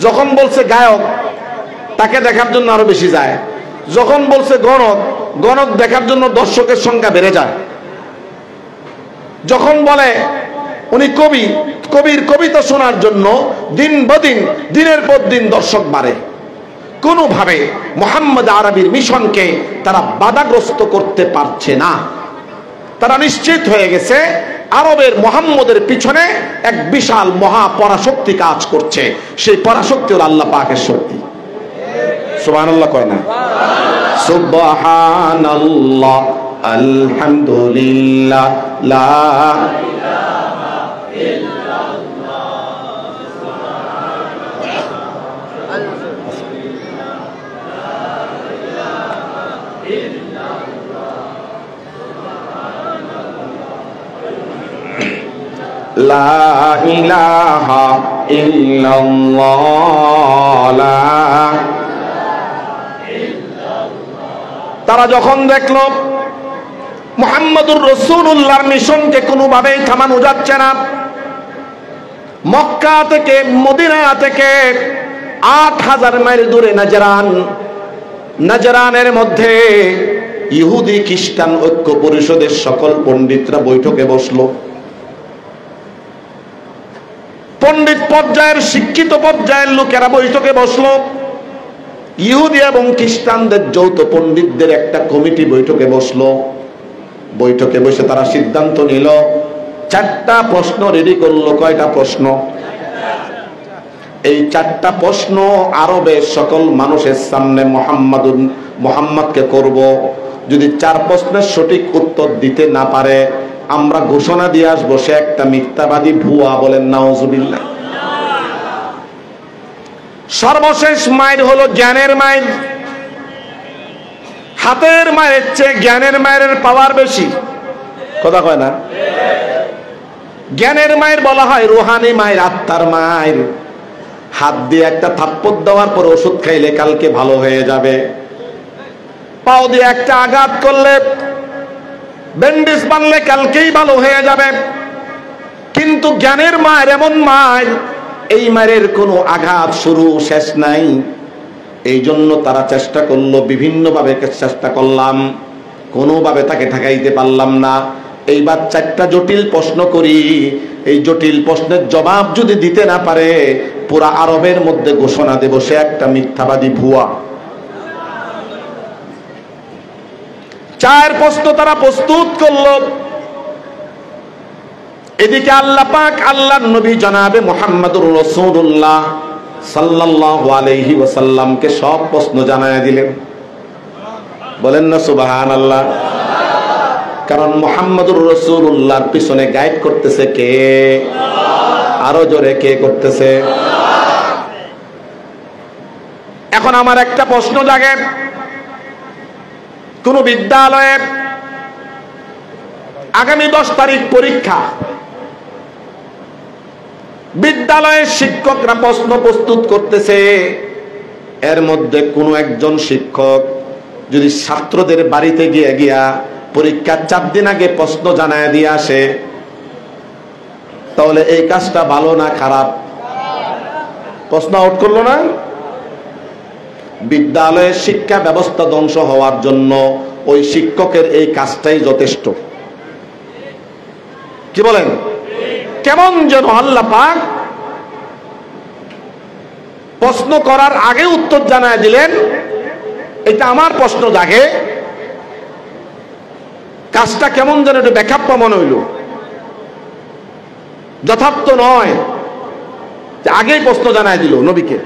যখন বলছে গায়ক, তাকে দেখার জন্য আরো বেশি যায়। যখন বলছে গণক, গণক দেখার জন্য দর্শকের সংখ্যা বেড়ে যায়। যখন বলে উনি কবি, কবির কবিতা শোনার জন্য দিন বদিন, দিনের পর দিন দর্শক বাড়ে। কোনোভাবে মুহাম্মদ আরবির মিশনকে তারা বাধাগ্রস্ত করতে পারছে না। তারা নিশ্চিত হয়ে গেছে আরবের মুহাম্মদের পিছনে এক বিশাল মহা পরাশক্তি কাজ করছে। সেই পরাশক্তি হল আল্লাহ পাকের শক্তি। সুবহানাল্লাহ কয় না? সুবহানাল্লাহ, আলহামদুলিল্লাহ, লা ইলাহা ইল্লাল্লাহ, লা ইলাহা ইল্লাল্লাহ। তারা যখন দেখল মুহাম্মদুর রাসূলুল্লাহর মিশনকে কোনোভাবেই থামানো যাচ্ছে না, মক্কা থেকে, মদিনা থেকে 8000 মাইল দূরে নাজরান, নাজরানের মধ্যে ইহুদি খ্রিস্টান ঐক্য পরিষদের সকল পণ্ডিতরা বৈঠকে বসলো। পণ্ডিত পর্যায়ের শিক্ষিত পর্যায়ের লোকেরা বৈঠকে বসলো। ইহুদি এবং খ্রিস্টানদের যৌথ পণ্ডিতদের একটা কমিটি বৈঠকে বসলো। বৈঠকে বসে তারা সিদ্ধান্ত নিল, 4টা প্রশ্ন রেডি করলো। কয়টা প্রশ্ন? এই 4টা প্রশ্ন আরবের সকল মানুষের সামনে মুহাম্মদকে করব। যদি 4 প্রশ্নের সঠিক উত্তর দিতে না পারে আমরা ঘোষণা দিয়ে আসবো সে একটা মিথ্যাবাদী, ভুয়া। বলেন নাউজুবিল্লাহ। সর্বশেষ মাইর হলো জ্ঞানের মাইর। হাতের মায়ের চেয়ে জ্ঞানের মায়ের পাওয়ার বেশি, কথা কয় না? জ্ঞানের মায়ের বলা হয় রুহানি মায়ের, আত্মার মায়ের। হাত দিয়ে একটা থাপ্পড় দেওয়ার পর ওষুধ খাইলে কালকে ভালো হয়ে যাবে। পাও দিয়ে একটা আঘাত করলে, ব্যান্ডেজ বানলে কালকেই ভালো হয়ে যাবে। কিন্তু জ্ঞানের মায়ের এমন মায়ের, এই মায়ের কোনো আঘাত শুরু শেষ নাই। এই জন্য তারা চেষ্টা করলো, বিভিন্নভাবে চেষ্টা করলাম, কোনোভাবে তাকে ঠেকাইতে পারলাম না। এইবার 4টা জটিল প্রশ্ন করি। এই জটিল প্রশ্নের জবাব যদি দিতে না পারে পুরা আরবের মধ্যে ঘোষণা দেব সে একটা মিথ্যাবাদী, ভুয়া। 4 প্রশ্ন তারা প্রস্তুত করলো। এদিকে আল্লাহ পাক আল্লাহর নবী জনাবে মুহাম্মদুর রাসূলুল্লাহ সাল্লাল্লাহু আলাইহি ওয়াসাল্লামকে সব প্রশ্ন জানায়া দিলেন। বলেন না সুবহানাল্লাহ। কারণ মুহাম্মদুর রাসূলুল্লাহর পিছনে গাইড করতেছে কে? আরো জোরে কে করতেছে? এখন আমার একটা প্রশ্ন জাগে, কোন বিদ্যালয়ে আগামী 10 তারিখ পরীক্ষা, বিদ্যালয়ের শিক্ষকরা প্রশ্ন প্রস্তুত করতেছে। এর মধ্যে কোনো একজন শিক্ষক যদি ছাত্রদের বাড়িতে গিয়া পরীক্ষার 4 দিন আগে প্রশ্ন জানায় দিয়ে আসে, তাহলে এই কাজটা ভালো না খারাপ? প্রশ্ন আউট করলো না? বিদ্যালয়ের শিক্ষা ব্যবস্থা ধ্বংস হওয়ার জন্য ওই শিক্ষকের এই কাজটাই যথেষ্ট। কি বলেন? কেমন যেন আল্লাহ পাক প্রশ্ন করার আগে উত্তর জানায় দিলেন। এটা আমার প্রশ্ন জাগে, কাজটা কেমন যেন একটু ব্যাখ্যা মনে হইল, যথার্থ নয় যে আগেই প্রশ্ন জানায় দিল নবীকে।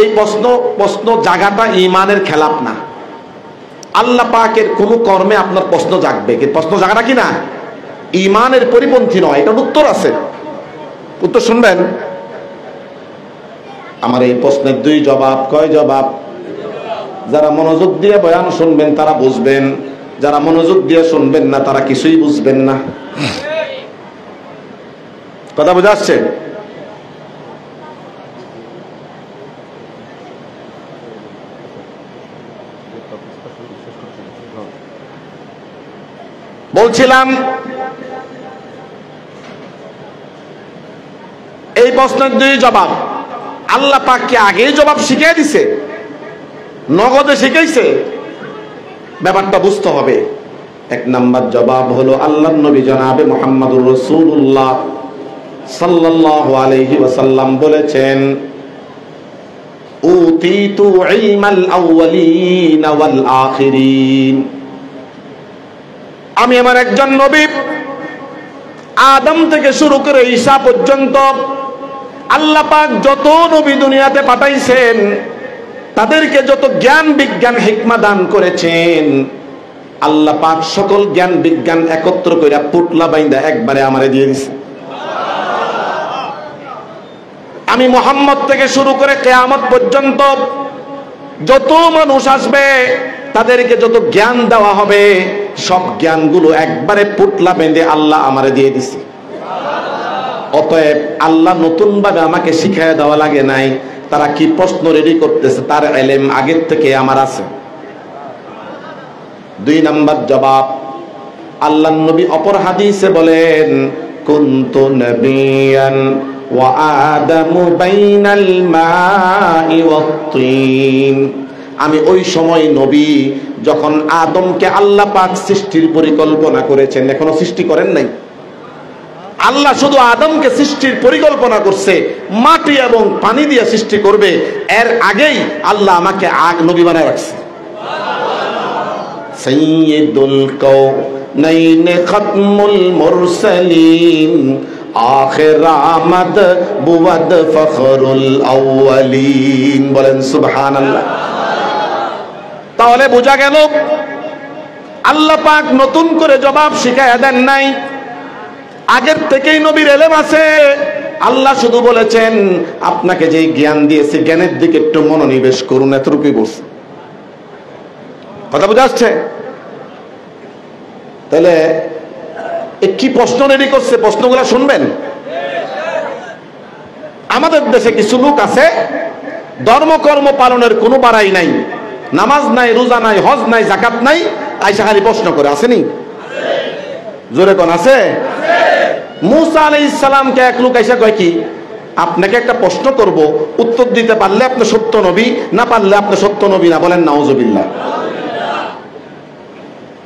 এই প্রশ্ন জাগাটা ঈমানের খেলাপ না। আল্লাহ পাকের কোন কর্মে আপনার প্রশ্ন জাগবে, প্রশ্ন জাগাটা কি না ঈমানের পরিপন্থী নয়। এটার উত্তর আছে, উত্তর শুনবেন। আমার এই প্রশ্নের 2 জবাব। কয় জবাব? যারা মনোযোগ দিয়ে বয়ান শুনবেন তারা বুঝবেন, যারা মনোযোগ দিয়ে শুনবেন না তারা কিছুই বুঝবেন না। কথা বোঝা যাচ্ছে? বলছিলাম এই প্রশ্নের 2 জবাব। আল্লাহ পাক কি আগেই জবাব শিখিয়ে দিছে, নগদে শিখাইছে? ব্যাপারটা বুঝতে হবে। 1 নাম্বার জবাব হলো আল্লাহর নবী জনাবে মুহাম্মদুর রাসূলুল্লাহ সাল্লাল্লাহু আলাইহি ওয়াসাল্লাম বলেছেন, উতিতু ইলমাল আউয়ালিন ওয়াল আখিরিন। আমি আমার একজন নবী, আদম থেকে শুরু করে ঈসা পর্যন্ত আল্লাহ পাক যত নবী দুনিয়াতে পাঠাইছেন তাদেরকে যত জ্ঞান বিজ্ঞান হিকমা দান করেছেন, আল্লাহ পাক সকল জ্ঞান বিজ্ঞান একত্র কইরা পুটলা বাইন্দা একবারে আমারে দিয়ে দিছে। আমি মুহাম্মদ থেকে শুরু করে কিয়ামত পর্যন্ত যত মানুষ আসবে তাদেরকে যত জ্ঞান দেওয়া হবে সব জ্ঞানগুলো একবারে পুটলা বেঁধে আল্লাহ আমারে দিয়ে দিছে। অতএব আল্লাহ নতুন ভাবে আমাকে শিখাইয়া দেওয়া লাগে নাই। তারা কি প্রশ্ন রেডি করতেছে তার ইলম আগের থেকে আমার আছে। 2 নাম্বার জবাব, আল্লাহর নবী অপর হাদিসে বলেন, কুনতু নবিয়ান ওয়া আদামু বাইনাল মাই ওয়াত-তিন। আমি ওই সময় নবী, যখন আদমকে আল্লাহ পাক সৃষ্টির পরিকল্পনা করেছেন, এখনো সৃষ্টি করেন নাই। আল্লাহ শুধু আদমকে সৃষ্টির পরিকল্পনা করছে, মাটি এবং পানি দিয়ে সৃষ্টি করবে, এর আগেই আল্লাহ আমাকে নবী বানায় রাখছে। সাইয়্যিদুল কাউনাইন খাতমুল মুরসালিন আখির আমদ বুওয়াদ ফখরুল আউয়ালিন। বলেন সুবহানাল্লাহ। তাহলে বোঝা গেল আল্লাহ পাক নতুন করে জবাব শিখায়া দেন নাই, আগের থেকেই নবীর ইলম আছে। আল্লাহ শুধু বলেছেন আপনাকে যে জ্ঞান দিয়েছে জ্ঞানের দিকে একটু মনোনিবেশ করুন, এতটুকুই বলছে। কথা বোঝা যাচ্ছে? তাহলে কি প্রশ্ন রেডি করছে, প্রশ্নগুলো শুনবেন। আমাদের দেশে কিছু লোক আছে ধর্মকর্ম পালনের কোনো বাড়াই নাই, নামাজ নাই, রোজা নাই, হজ নাই, যাকাত নাই, আইসা খালি প্রশ্ন করে। আসেনি? জোরে কোন আছে? মুসা আলাইহিস সালামকে এক লোক আইসা কয় কি, আপনাকে একটা প্রশ্ন করব, উত্তর দিতে পারলে আপনি সত্য নবী, না পারলে আপনি সত্য নবী না। বলেন নাউজুবিল্লাহ।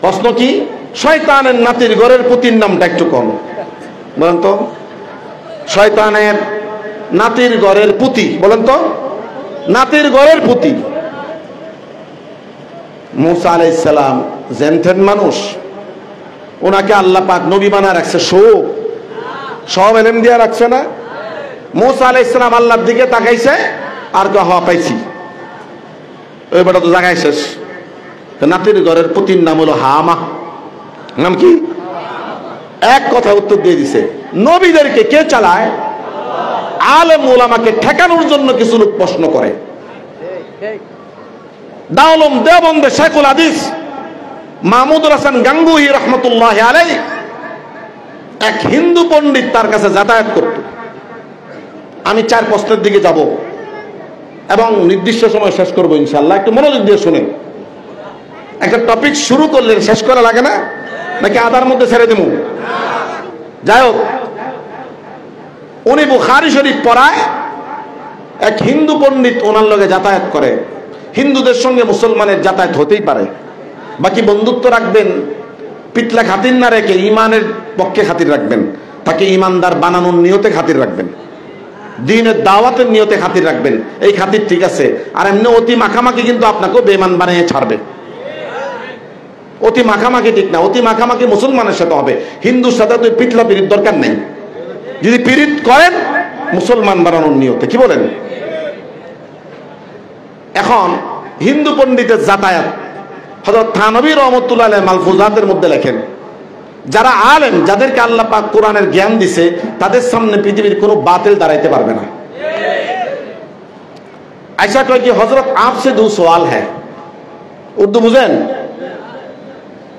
প্রশ্ন কি? শয়তানের নাতির ঘরের পুতির নামটা একটু কম বলেন তো। শয়তানের নাতির ঘরের পুতি, বলেন তো, নাতির ঘরের পুতি। মুসা আলাইহিস সালাম জেনথেন মানুষ, ওনাকে আল্লাহ পাক নবী বানায় রাখছে, সব এলেম দিয়া রাখছে না। মুসা আলাইহিস সালাম আল্লাহর দিকে তাকাইছে আর হওয়া পাইছি, ওই বেটা তো জায়গায় শেষ। নাতির ঘরের পুতির নাম হলো হামা। নাম কি? এক কথা উত্তর দিয়ে দিছে। নবীদেরকে কে চালায়? আলেম ওলামাকে ঠেকানোর জন্য কিছু লোক প্রশ্ন করে। দাওলম দেওবন্দে শেখুল হাদিস মাহমুদুল হাসান গাঙ্গুহি রহমতুল্লাহ আলাইহি এক হিন্দু পণ্ডিত তার কাছে যাতায়াত করত। আমি 4 প্রশ্নের দিকে যাব এবং নির্দিষ্ট সময় শেষ করবো ইনশাআল্লাহ। একটু মনোযোগ দিয়ে শুনেন। একটা টপিক শুরু করলে শেষ করা লাগে না, নাকি আধার মধ্যে ছেড়ে দেবো? যাই হোক, উনি বুখারী শরীফ পড়ায়, এক হিন্দু পণ্ডিত ওনার লগে যাতায়াত করে। হিন্দুদের সঙ্গে মুসলমানের যাতায়াত হতেই পারে, বাকি বন্ধুত্ব রাখবেন, পিতলা খাতির না রেখে ইমানের পক্ষে খাতির রাখবেন, তাকে ইমানদার বানানোর নিয়তে খাতির রাখবেন, দ্বীনের দাওয়াতের নিয়তে খাতির রাখবেন, এই খাতির ঠিক আছে। আর এমনি অতি মাখামাখি কিন্তু আপনাকেও বেঈমান বানিয়ে ছাড়বে। অতি মাখামাখি ঠিক না। অতি মাখামাখি মুসলমানের সাথে হবে, হিন্দুর সাথে তো পিতলা পিরিত দরকার নেই। যদি পিরিত করেন মুসলমান বানানোর নিয়তে, কি বলেন? এখন হিন্দু পণ্ডিতের যাতায়াত হযরত থানবী রহমাতুল্লাহ আলাইহি মালফুজাতের মধ্যে লেখেন, যারা আলেম, যাদেরকে আল্লাহ পাক কোরআনের জ্ঞান দিছে, তাদের সামনে পৃথিবীর কোনো বাতিল দাঁড়াইতে পারবে না। ऐसा कहे कि हजरत आपसे 2 सवाल है। उर्दू बुझेन?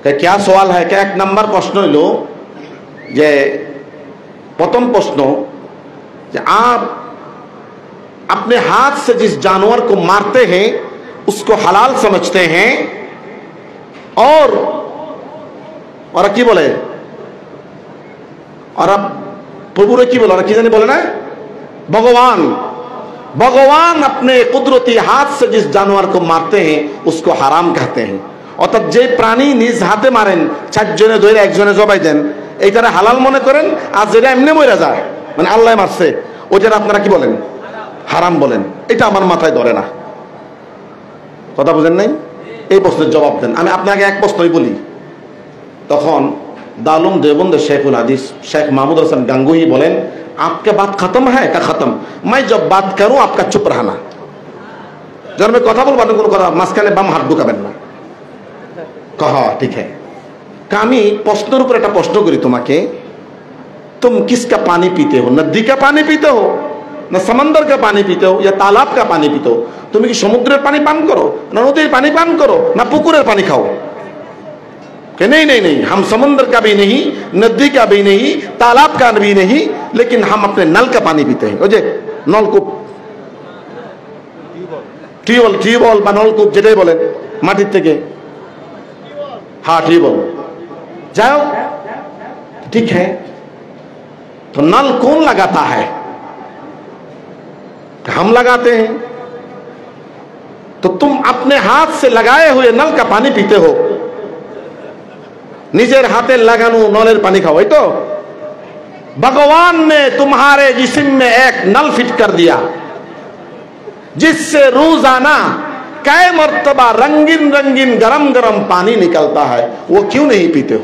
क्या सवाल है? क्या 1 नंबर प्रश्न हलो जे प्रथम प्रश्न जे आप अपने हाथ से जिस जानवर को मारते हैं उसको हलाल समझते हैं, और की बोले, और अब प्रभुरे की बोले, और की जाने बोले ना, भगवान अपने कुदरती हाथ से जिस जानवर को मारते हैं उसको हराम कहते हैं। অর্থাৎ যে প্রাণী নিজ হাতে মারেন, 4 জনে ধরে একজনে জবাই দেন, এইটারে হালাল মনে করেন, আর যেটা এমনি মরে যায় মানে আল্লাহ মারছে, ওইটার আপনারা কি বলেন? হারাম বলেন। এটা আমার মাথায় ধরে না। কথা বুঝেন নাই? এই প্রশ্নের জবাব দেন। আমি আপনাকে এক প্রশ্নই বলি। তখন दालूम देवबंद शेखुल हदीस शेख महमूद हसन गंगोही बोलें, आपके बात खत्म है क्या? खत्म। मैं जब बात करूं आपका चुप रहना। जब मैं कथा बोल बात करूं माঝখানে বাম হাত ঢুকাবেন না। कहा ठीक है। कामी प्रश्नर ऊपर एक प्रश्न करी तुम्हाके, तुम किसका पानी पीते हो? नदी का पानी पीते हो, ना समंदर का पानी पीते हो, या तालाब का पानी पीते हो? तुम कि समुद्रेर पानी पान करो, ना नदीर पानी पान करो, ना पुकुरेर पानी खाओ? नहीं नहीं नहीं, हम समंदर का भी नहीं, नदी का भी नहीं, तालाब का भी नहीं, लेकिन हम अपने नल का पानी पीते हैं। ओजे नलकूप, টিউবওয়েল বা নলকূপ যেটাই বলেন, মাটির থেকে, हाँ টিউবওয়েল। जाओ ठीक है, तो नल कौन लगाता है? हम लगाते हैं। तो तुम अपने हाथ से लगाए हुए नल का पानी पीते हो, निजेर हाथे लगानो नलेर पानी खाओ, तो भगवान ने तुम्हारे जिस्म में एक नल फिट कर दिया जिससे रोजाना कई मर्तबा रंगीन रंगीन गरम गरम पानी निकलता है, वो क्यों नहीं पीते हो?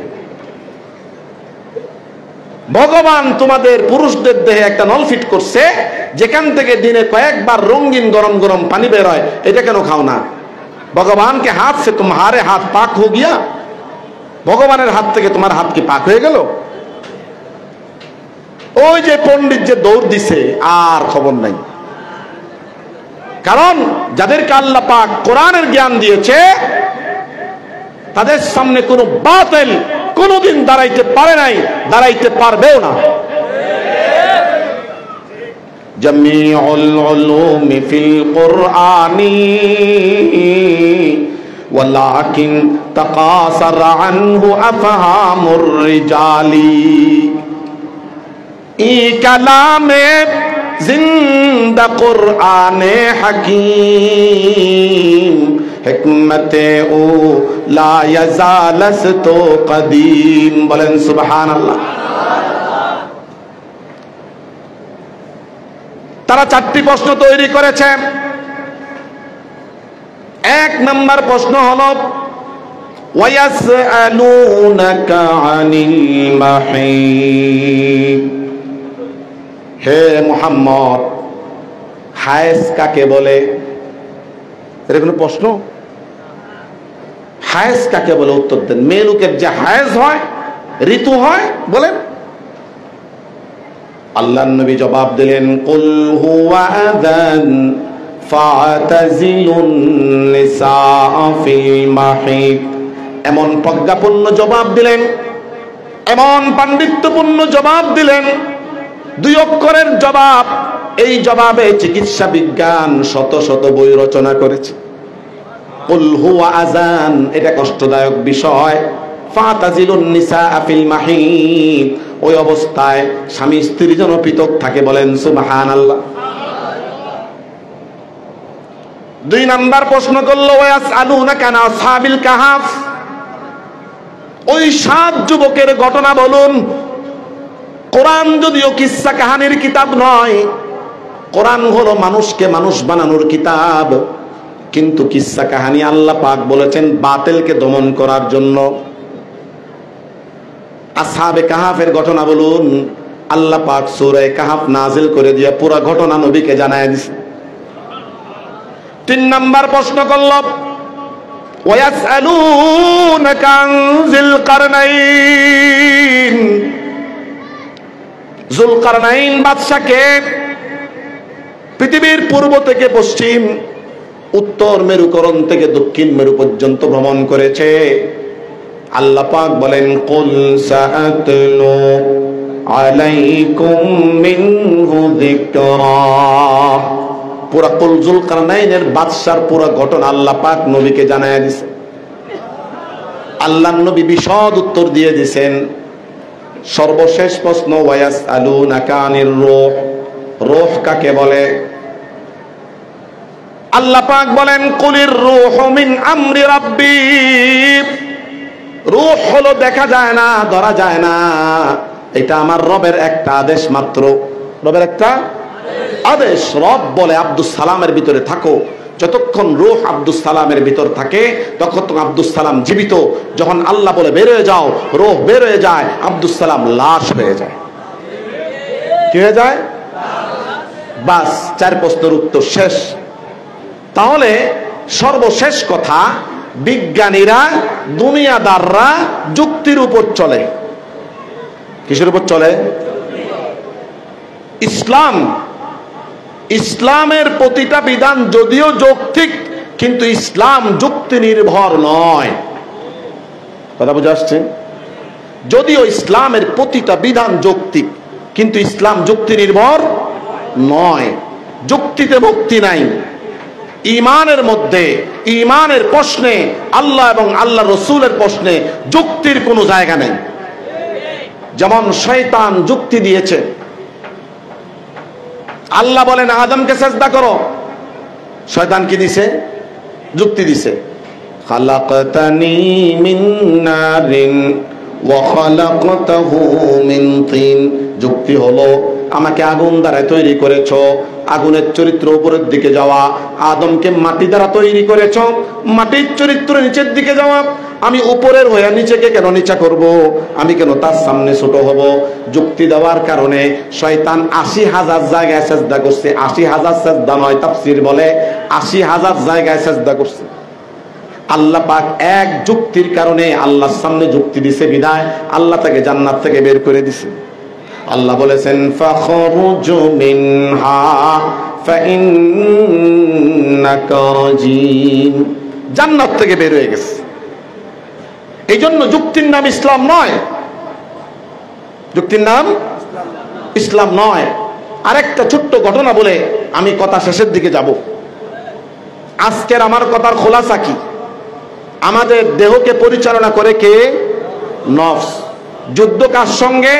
ভগবান তোমাদের পুরুষদের দেহে একটা নল ফিট করছে যেখান থেকে দিনে কয়েকবার রঙিন গরম গরম পানি বের হয়, এটা কেন খাও না? ভগবান के हाथ से तुम्हारे हाथ पाक हो गया, ভগবানের হাত থেকে তোমার হাত কি পাক হয়ে গেল? ওই যে পণ্ডিত যে দৌড় দিছে আর খবর নাই, কারণ যাদেরকে আল্লাহ পাক কোরআনের জ্ঞান দিয়েছে তাদের সামনে কোনো বাতিল কোনদিন দাঁড়াইতে পারে নাই, দাঁড়াইতে পারবেও না। জামিউল উলুমি ফিল কুরআনি ওয়ালাকিন তাকাসার আনহু আফহামুর রিজালি ই কালামে জিন্দা কুরআনে হাকীম হিকমতে ও লা ইয়াজালাস্তু কদিম। বলেন সুবহানাল্লাহ। তারা চারটি প্রশ্ন তৈরি করেছে। এক নম্বর প্রশ্ন হলো ওয়ায়াসআলুনাকা আনিল মাহিদ, হে মুহাম্মদ হায়েজ কাকে বলে? এর কোনো প্রশ্ন? হায়েজ কাকে বলে উত্তর দেন। মেয়ে লোকের যে হায়েজ হয়, ঋতু হয়, বলেন। আল্লাহর নবী জবাব দিলেন কুল হুয়া আযান ফাতাজিলুন নিসা ফিল মাহিদ। এমন প্রজ্ঞাপূর্ণ জবাব দিলেন, এমন পাণ্ডিত্যপূর্ণ জবাব দিলেন, দুই অক্ষরের জবাব। এই জবাবে চিকিৎসা বিজ্ঞান শত শত বই রচনা করেছে। কুল হুয়া আযান, এটা কষ্টদায়ক বিষয়। ফাতাজিলুন নিসা ফিল মাহিদ, ওই অবস্থায় স্বামী স্ত্রী যেন পৃথক থাকে। বলেন সুবহানাল্লাহ। দুই নাম্বার প্রশ্ন করলো ওয়াসআলুনাকা আন আসহাবিল কাহাফ, ওই 7 যুবকের ঘটনা বলুন। কোরআন যদিও কিসসা কাহানির কিতাব নয়, কোরআন হলো মানুষকে মানুষ বানানোর কিতাব, কিন্তু কিসসা কাহানি আল্লাহ পাক বলেছেন বাতিলকে দমন করার জন্য। আসহাবে কাহাফের ঘটনা বলুন। আল্লাহ পাক সূরা কাহাফ নাজিল করে দিয়ে পুরো ঘটনা নবীকে জানায় দিয়েছে। 3 নাম্বার প্রশ্ন করল ওয়াসআলুনাকা আন যুলকারনাইন, যুলকারনাইন বাদশাকে পৃথিবীর পূর্ব থেকে পশ্চিম, উত্তর মেরুকরণ থেকে দক্ষিণ মেরু পর্যন্ত ভ্রমণ করেছে। আল্লাহ পাক বলেন কুল সাআতলু আলাইকুম মিনহু যিকরা। পুরা কুল যুলকারনাইনের বাদশার পুরা ঘটনা আল্লাহ পাক নবীকে জানায় দিয়েছে। আল্লাহর নবী বিশদ উত্তর দিয়ে দিয়েছেন। সর্বশেষ প্রশ্ন ওয়াসআলুনাকা আনির রূহ, রূহ কাকে বলে? আল্লাহ পাক বলেন কুলির রূহু মিন আমরি রাব্বি, রূহ হলো দেখা যায় না, ধরা যায় না, এটা আমার রবের একটা আদেশ মাত্র। রবের একটা আদেশ। রব বলে আব্দুস সালামের ভিতরে থাকো, যতক্ষণ রূহ আব্দুস সালামের ভিতর থাকে ততক্ষণ আব্দুস সালাম জীবিত। যখন আল্লাহ বলে বের হয়ে যাও, রূহ বের হয়ে যায়, আব্দুস সালাম লাশ হয়ে যায়। কি হয়ে যায়? বাস, 4 প্রশ্নের উত্তর শেষ। তাহলে সর্বশেষ কথা, বিজ্ঞানীরা দুনিয়াদাররা যুক্তির উপর চলে। কিসের উপর চলে? ইসলামের প্রতিটা বিধান যদিও যৌক্তিক, কিন্তু ইসলাম যুক্তি নির্ভর নয়। কথা বুঝে আসছে? যদিও ইসলামের প্রতিটা বিধান যৌক্তিক, কিন্তু ইসলাম যুক্তি নির্ভর নয়। যুক্তিতে মুক্তি নাই। ঈমানের মধ্যে, ঈমানের প্রশ্নে, আল্লাহ এবং আল্লাহ রসুলের প্রশ্নে যুক্তির কোনো জায়গা নেই। যেমন শয়তান যুক্তি দিয়েছে। আল্লাহ বলেন আদমকে সেজদা করো, শয়তান কি দিছে? যুক্তি দিছে, খালাকতানি মিন নারিন ওয়া খালাকতাহু মিন তিন। যুক্তি হলো আমাকে আগুন দ্বারা তৈরি করেছো, আগুনের চরিত্র উপরের দিকে যাওয়া। আদমকে মাটি দ্বারা তৈরি করেছো, মাটির চরিত্র নিচের দিকে যাওয়া। আমি উপরের হয়ে নিচেকে কেন নিচা করব? আমি কেন তার সামনে ছোট হব? যুক্তি দেওয়ার কারণে শয়তান ৮০,০০০ জায়গায় সেজদা করছে। ৮০,০০০ সেজদা নয়, তাফসীর বলে ৮০,০০০ জায়গায় সেজদা করছে। আল্লাহ পাক এক যুক্তির কারণে আল্লাহর সামনে যুক্তি দিছে বিদায় আল্লাহ তাকে জান্নাত থেকে বের করে দিছে। আল্লাহ বলেছেন ফাখরুজু মিনহা ফাইন্নাকা রাজিম, জান্নাত থেকে বের হয়ে গেছে। এই জন্য যুক্তির নাম ইসলাম নয়, যুক্তির নাম ইসলাম নয়। আরেকটা ছোট্ট ঘটনা বলে আমি কথা শেষের দিকে যাব। আজকের আমার কথার খোলাসা কি? আমাদের দেহকে পরিচালনা করে কে? নফস। যুদ্ধ কার সঙ্গে?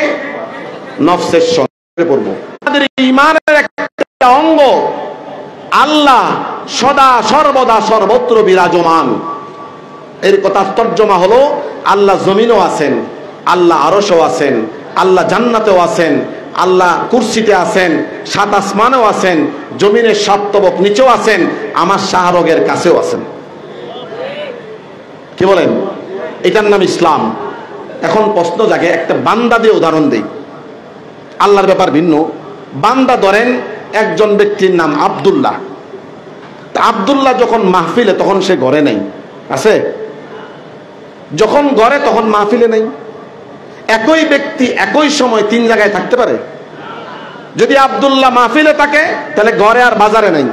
নফসের সঙ্গে পড়ব। আমাদের ঈমানের একটা অঙ্গ আল্লাহ সদা সর্বদা সর্বত্র বিরাজমান। এর কথা তর্জমা হলো আল্লাহ জমিনও আছেন, আল্লাহ আরশেও আছেন, আল্লাহ জান্নাতেও আছেন, আল্লাহ কুরসিতে আছেন, সাত আসমানেও আছেন, জমিনের সাত তবক নিচেও আছেন, আমার শাহরগের কাছেও আছেন। কি বলেন? এটার নাম ইসলাম। এখন প্রশ্ন জাগে, একটা বান্দা দিয়ে উদাহরণ দেই, আল্লাহর ব্যাপার ভিন্ন। বান্দা ধরেন একজন ব্যক্তির নাম আব্দুল্লাহ। আব্দুল্লাহ যখন মাহফিলে তখন সে ঘরে নেই, আছে? যখন ঘরে তখন মাহফিলে নেই। একই ব্যক্তি একই সময় তিন জায়গায় থাকতে পারে? যদি আব্দুল্লাহ মাহফিলে থাকে তাহলে ঘরে আর বাজারে নাই,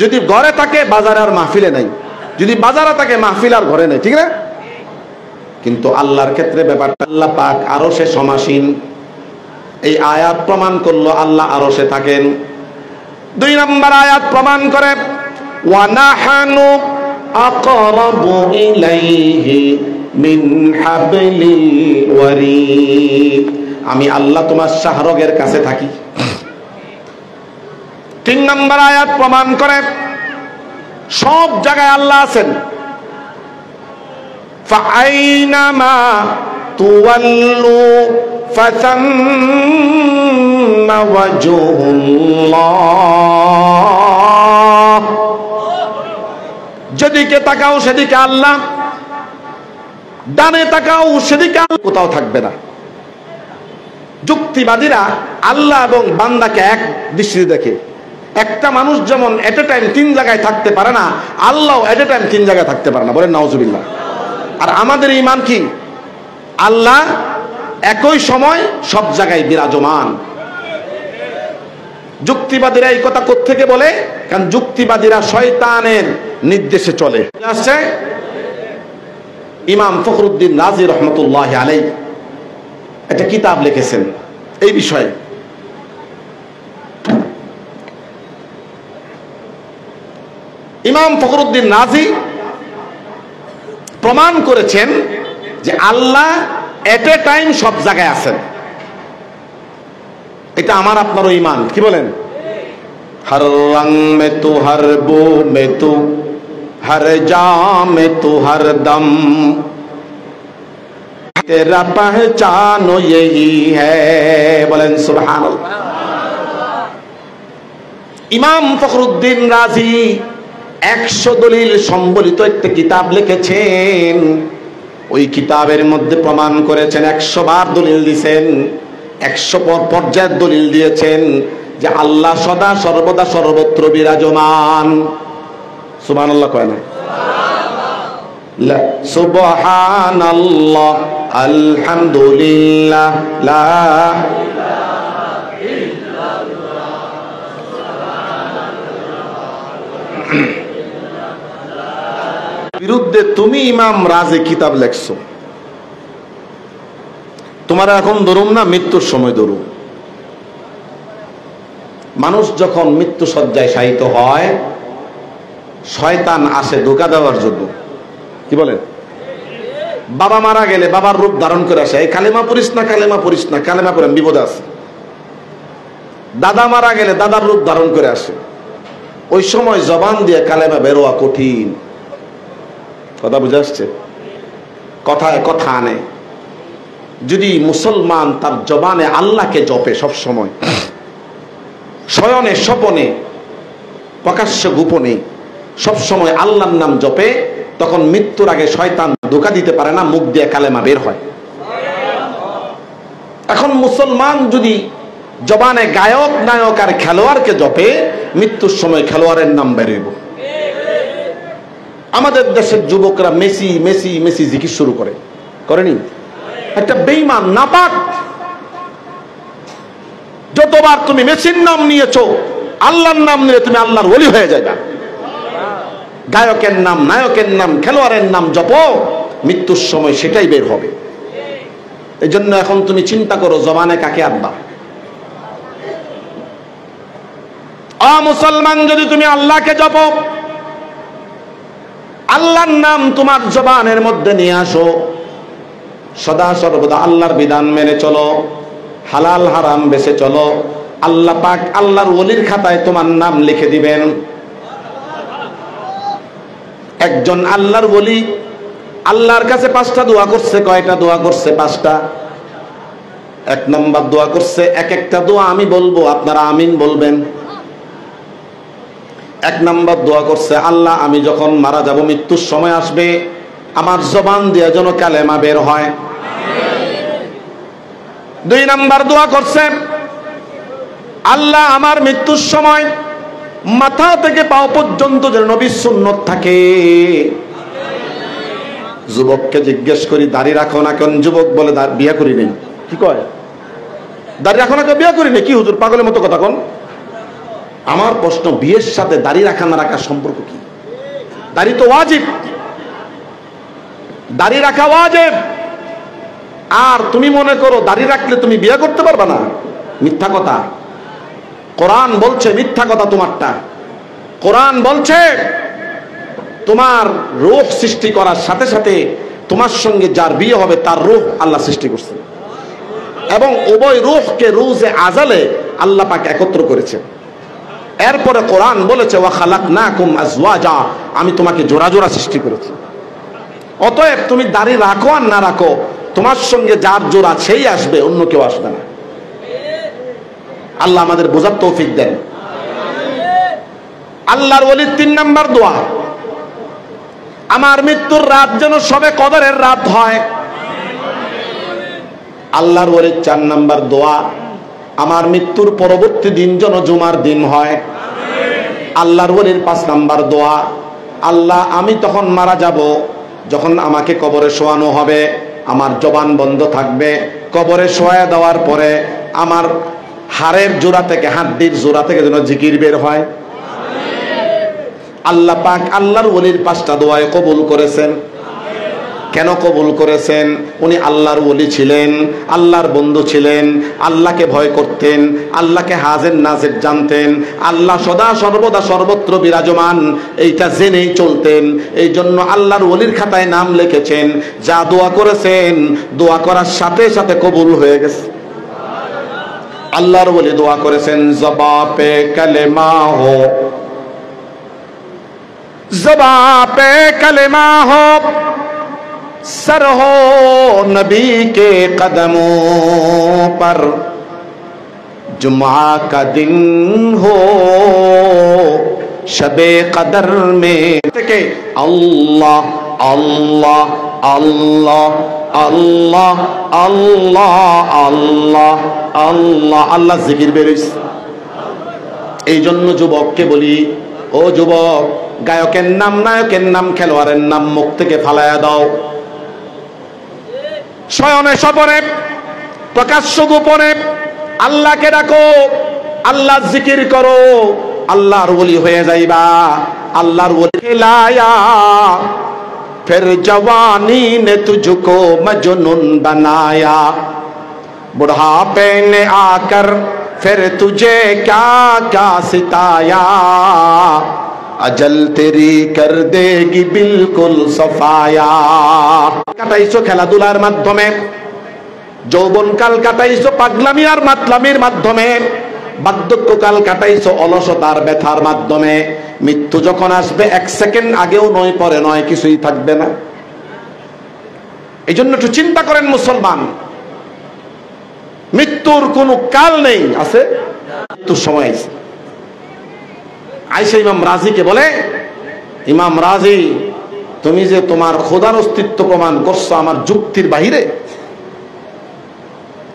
যদি ঘরে থাকে বাজারে আর মাহফিলে নাই, যদি বাজারে থাকে মাহফিল আর ঘরে নেই, ঠিক না? কিন্তু আল্লাহর ক্ষেত্রে ব্যাপারটা আল্লাহ পাক আরশে সমাসীন। এই আয়াত প্রমাণ করলো আল্লাহ আরশে থাকেন। ২ নম্বর আয়াত প্রমাণ করে ওয়া নাহানু আকরাবু ইলাইহি মিন হাবলিল ওয়ারিদ, আমি আল্লাহ তোমার শাহরগের কাছে থাকি। ৩ নম্বর আয়াত প্রমাণ করে সব জায়গায় আল্লাহ আছেন। ফাআইনামা তুওয়াল্লু ফাতাম্মা ওয়াজহুল্লাহ, যেদিকে তাকাও সেদিকে আল্লাহ, ডানে তাকাও সেদিকে কোথাও থাকবে না। যুক্তিবাদীরা আল্লাহ এবং বান্দাকে এক দৃষ্টিতে দেখে। একটা মানুষ যেমন এট এ টাইম 3 জায়গায় থাকতে পারে না, আল্লাহ এট এ টাইম 3 জায়গায় থাকতে পারে না। বলেন নাউজুবিল্লাহ। আর আমাদের ঈমান কি? আল্লাহ একই সময় সব জায়গায় বিরাজমান। যুক্তিবাদীরা এই কথা কোত্থেকে বলে? কারণ যুক্তিবাদীরা শয়তানের নির্দেশে চলে। আসছে ইমাম ফখরুদ্দিন রাজি রহমতুল্লাহ আলাইহি একটা কিতাব লিখেছেন এই বিষয়ে। ইমাম ফখরুদ্দিন রাজি প্রমাণ করেছেন যে আল্লাহ এট এ টাইম সব জায়গায় আছেন। এটা আমার আপনারও ঈমান। কি বলেন? হর রং মে তু, হর বু মে তু, হর জা মে তু, হর দম তেরা পহচানো यही है। বলেন সুবহানাল্লাহ। ইমাম ফখরুদ্দিন রাজি 100 দলিল সম্বলিত একটা কিতাব লিখেছেন। ওই কিতাবের মধ্যে প্রমাণ করেছেন, 100 বার দলিল দিয়েছেন, 100 পর্যায়ের দলিল দিয়েছেন যে আল্লাহ সদা সর্বদা সর্বত্র বিরাজমান। সুবহানাল্লাহ কয় না? সুবহানাল্লাহ, আলহামদুলিল্লাহ, লা বিরুদ্ধে তুমি ইমাম রাজি কিতাব লেখছো। তোমার এখন ধরুম না, মৃত্যুর সময় ধরুম। মানুষ যখন মৃত্যু শয্যায় শায়িত হয়, শয়তান আসে ধোঁকা দেওয়ার জন্য। কি বলেন? বাবা মারা গেলে বাবার রূপ ধারণ করে আসে, এই কালেমা পড়িস না, কালেমা পড়িস না, কালেমা পড়েন বিপদ আছে। দাদা মারা গেলে দাদার রূপ ধারণ করে আসে। ওই সময় জবান দিয়ে কালেমা বেরোয়া কঠিন। কথা বুঝে আসছে? কথায় কথা আনে। যদি মুসলমান তার জবানে আল্লাহকে জপে সব সময়, শয়নে স্বপনে প্রকাশ্য গোপনে সব সময় আল্লাহর নাম জপে, তখন মৃত্যুর আগে শয়তান ধোঁকা দিতে পারে না, মুখ দিয়ে কালেমা বের হয়। এখন মুসলমান যদি জবানে গায়ক নায়ক আর খেলোয়াড়কে জপে, মৃত্যুর সময় খেলোয়াড়ের নাম বেরোইব। আমাদের দেশের যুবকরা মেসি মেসি মেসি জিকির শুরু করেনি? একটা বেঈমান নাপাক। যতবার তুমি মেসির নাম নিয়েছো, আল্লাহর নাম নিয়ে তুমি আল্লাহর ওলি হয়ে যাবে। গায়কের নাম, নায়কের নাম, খেলোয়াড়ের নাম জপো, মৃত্যুর সময় সেটাই বের হবে। এই জন্য এখন তুমি চিন্তা করো জবানে কাকে আনবা। মুসলমান, যদি তুমি আল্লাহকে জপো, আল্লাহর নাম তোমার জবানের মধ্যে নিয়ে আসো, সদা সর্বদা আল্লাহর বিধান মেনে চলো, হালাল হারাম বেছে চলো, আল্লাহ পাক আল্লাহর ওলির খাতায় তোমার নাম লিখে দিবেন। একজন আল্লাহর ওলি আল্লাহর কাছে 5টা দোয়া করছে। কয়টা দোয়া করছে? 5টা। 1 নম্বর দোয়া করছে, এক একটা দোয়া আমি বলবো, আপনারা আমিন বলবেন। 1 নম্বর দোয়া করছে, আল্লাহ আমি যখন মারা যাব, মৃত্যুর সময় আসবে, আমার জবান দিয়ে যেন কালেমা বের হয়। 2 নম্বর দোয়া করছে, আল্লাহ আমার মৃত্যুর সময় মাথা থেকে পাও পর্যন্ত যেন নবীর সুন্নত থাকে। যুবককে জিজ্ঞেস করি, দাড়ি রাখো না কেন? যুবক বলে বিয়া করি নেই। কি কয়? দাড়ি রাখো না কেন? বিয়া করি নেই। কি হুজুর পাগলের মতো কথা কোন? আমার প্রশ্ন, বিয়ের সাথে দাড়ি রাখা না রাখার সম্পর্ক কি? দাড়ি তো ওয়াজিব, দাড়ি রাখা ওয়াজিব। আর তুমি মনে করো দাড়ি রাখলে তুমি বিয়ে করতে পারবে না? মিথ্যা কথা। কোরআন বলছে মিথ্যা কথা তোমারটা। কোরআন বলছে তোমার রূহ সৃষ্টি করার সাথে সাথে তোমার সঙ্গে যার বিয়ে হবে তার রূহ আল্লাহ সৃষ্টি করছে, এবং উভয় রূহকে রুজে আজালে আল্লাহ পাক একত্র করেছেন। এরপরে কোরআন বলেছে ওয়া খালাকনাকুম আজওয়াজা, আমি তোমাকে জোড়া জোড়া সৃষ্টি করেছি। অতএব তুমি দাড়ি রাখো আর না রাখো, তোমার সঙ্গে যার জোড়া সেই আসবে, অন্য কেউ আসবে না। আল্লাহ আমাদের বোঝার তৌফিক দেন। আল্লাহর ওলির 3 নম্বর দোয়া, আমার মৃত্যুর রাত যেন সবে কদরের রাত হয়। আল্লাহর ওলির 4 নম্বর দোয়া, আমার মৃত্যুর পরবর্তী দিন যেন জুমার দিন হয়। আল্লাহর ওলির 5 নম্বর দোয়া, আল্লাহ আমি তখন মারা যাব, যখন আমাকে কবরে শোয়ানো হবে, আমার জবান বন্ধ থাকবে। কবরে শোয়া দেওয়ার পরে আমার হাড়ের জোড়া থেকে, হাড্ডির জোড়া থেকে যেন জিকির বের হয়। আল্লাহ পাক আল্লাহর ওলির 5টা দোয়ায় কবুল করেছেন। কেন কবুল করেছেন? উনি আল্লাহর ওলি ছিলেন, আল্লাহর বন্ধু ছিলেন, আল্লাহকে ভয় করতেন, আল্লাহকে হাজের নাজের জানতেন, আল্লাহ সদা সর্বদা সর্বত্র বিরাজমান, এইটা জেনেই চলতেন। এই জন্য আল্লাহর ওলির খাতায় নাম লিখেছেন। যা দোয়া করেছেন, দোয়া করার সাথে সাথে কবুল হয়ে গেছে। আল্লাহর ওলি দোয়া করেছেন, জবাবে কালেমা হো, জবাবে কালেমা হো, सर हो नबी के कदमों पर, जुमा का दिन हो शबे कदर में के अल्लाह अल्लाह अल्लाह अल्लाह अल्लाह अल्लाह अल्लाह अल्लाह जिकिर बेरिस। এই জন্য যুবককে বলি, ও যুবক, গায়কের নাম, নায়কের নাম, খেলোয়াড়ের নাম মুখ থেকে ফালায়া দাও। শয়নে স্বপনে প্রকাশ্য গোপনে আল্লাহকে ডাকো, আল্লাহ জিকির করো, আল্লাহর ওলি হয়ে যাইবা। আল্লাহর ওলি লায়া फिर जवानी ने तुझको मजनून बनाया, बुढ़ापे ने आकर फिर तुझे क्या क्या सिताया, अजल तेरी कर देगी बिल्कुल सफाया। কাটাইছো খেলাধুলার মাধ্যমে, যৌবনকাল কাটাইছো পাগলামি আর মাতলামির মাধ্যমে, বার্ধক্যকাল কাটাইছো অলসতার ব্যথার মাধ্যমে। মৃত্যু যখন আসবে 1 সেকেন্ড আগেও নয়, পরে নয়, কিছুই থাকবে না। এই জন্য একটু চিন্তা করেন মুসলমান, মৃত্যুর কোনো কাল নেই, আছে মৃত্যুর সময় আছে। আয়েশা ইমাম রাজিকে বলে, ইমাম রাজি, তুমি যে তোমার খোদার অস্তিত্ব প্রমাণ করছো আমার যুক্তির বাহিরে,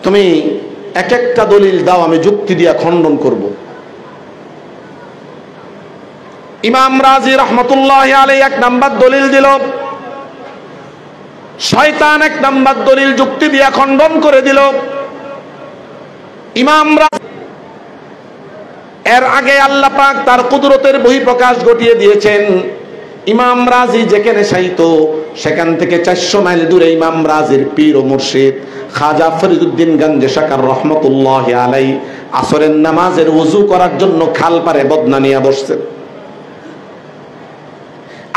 তুমি এক একটা দলিল দাও, আমি যুক্তি দিয়া খণ্ডন করব। ইমাম রাজি রহমতুল্লাহ আলাইহি 1 নাম্বার দলিল দিল, শয়তান 1 নাম্বার দলিল যুক্তি দিয়া খণ্ডন করে দিল। ইমাম রাজি এর আগে আল্লাহ পাক তার কুদরতের বহিঃপ্রকাশ ঘটিয়ে দিয়েছেন। ইমাম রাজি যেখানে শায়িত সেখান থেকে 400 মাইল দূরে ইমাম রাজির পীর ও মুর্শিদ খাজা ফরিদউদ্দিন গঞ্জে শাকার রহমতুল্লাহ আলাইহি আসরের নামাজের ওযু করার জন্য খাল পারে বদনা নিয়ে বসছেন।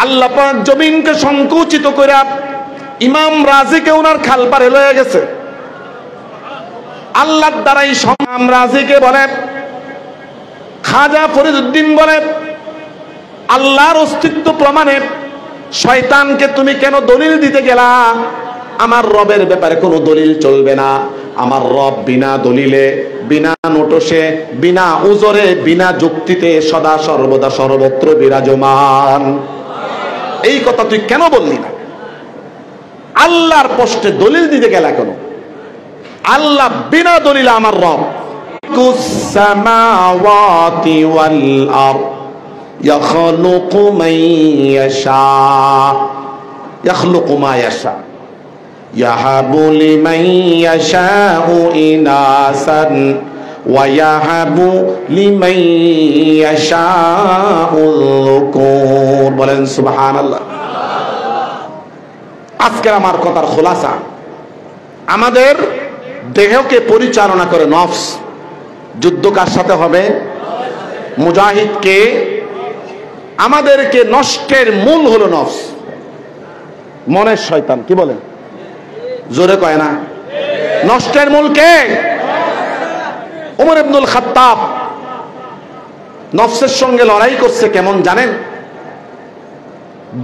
আল্লাহ পাক জমিনকে সংকুচিত করে ইমাম রাজিকে ওনার খাল পারে লয়ে গেছে। আল্লাহর দ্বারাই ইমাম রাজিকে বলে, খাজা ফরিদউদ্দিন বলে, আল্লাহর অস্তিত্ব প্রমাণে শয়তানকে তুমি কেন দলিল দিতে গেলা? আমার রবের ব্যাপারে কোনো দলিল চলবে না। আমার রব বিনা দলিলে, বিনা নোটসে, বিনা উজরে, বিনা যুক্তিতে সদা সর্বদা সর্বত্র বিরাজমান। এই কথা তুই কেন বললি না? আল্লাহর পোস্টে দলিল দিতে গেলা কেন? আল্লাহ বিনা দলিলে আমার রব। কুসসামাওয়াতি ওয়াল আরদ ইয়াখলুকু মান ইয়াশা ইয়াখলুকু মা ইয়াশা ইয়াহাবু লিমান ইয়াশাউ ইনাসান ওয়া ইয়াহাবু লিমান ইয়াশাউ যুকুর। বলেন সুবহানাল্লাহ। আজকের আমার কথার খোলাসা, আমাদের দেহকে পরিচালনা করে নফস। যুদ্ধ কার সাথে হবে? মুজাহিদকে। আমাদেরকে নষ্টের মূল হলো নফস, মনের শয়তান। কি বলেন? জোরে কয় না? নষ্টের মূল কে? ওমর ইবনুল খাত্তাব নফসের সঙ্গে লড়াই করছে কেমন জানেন?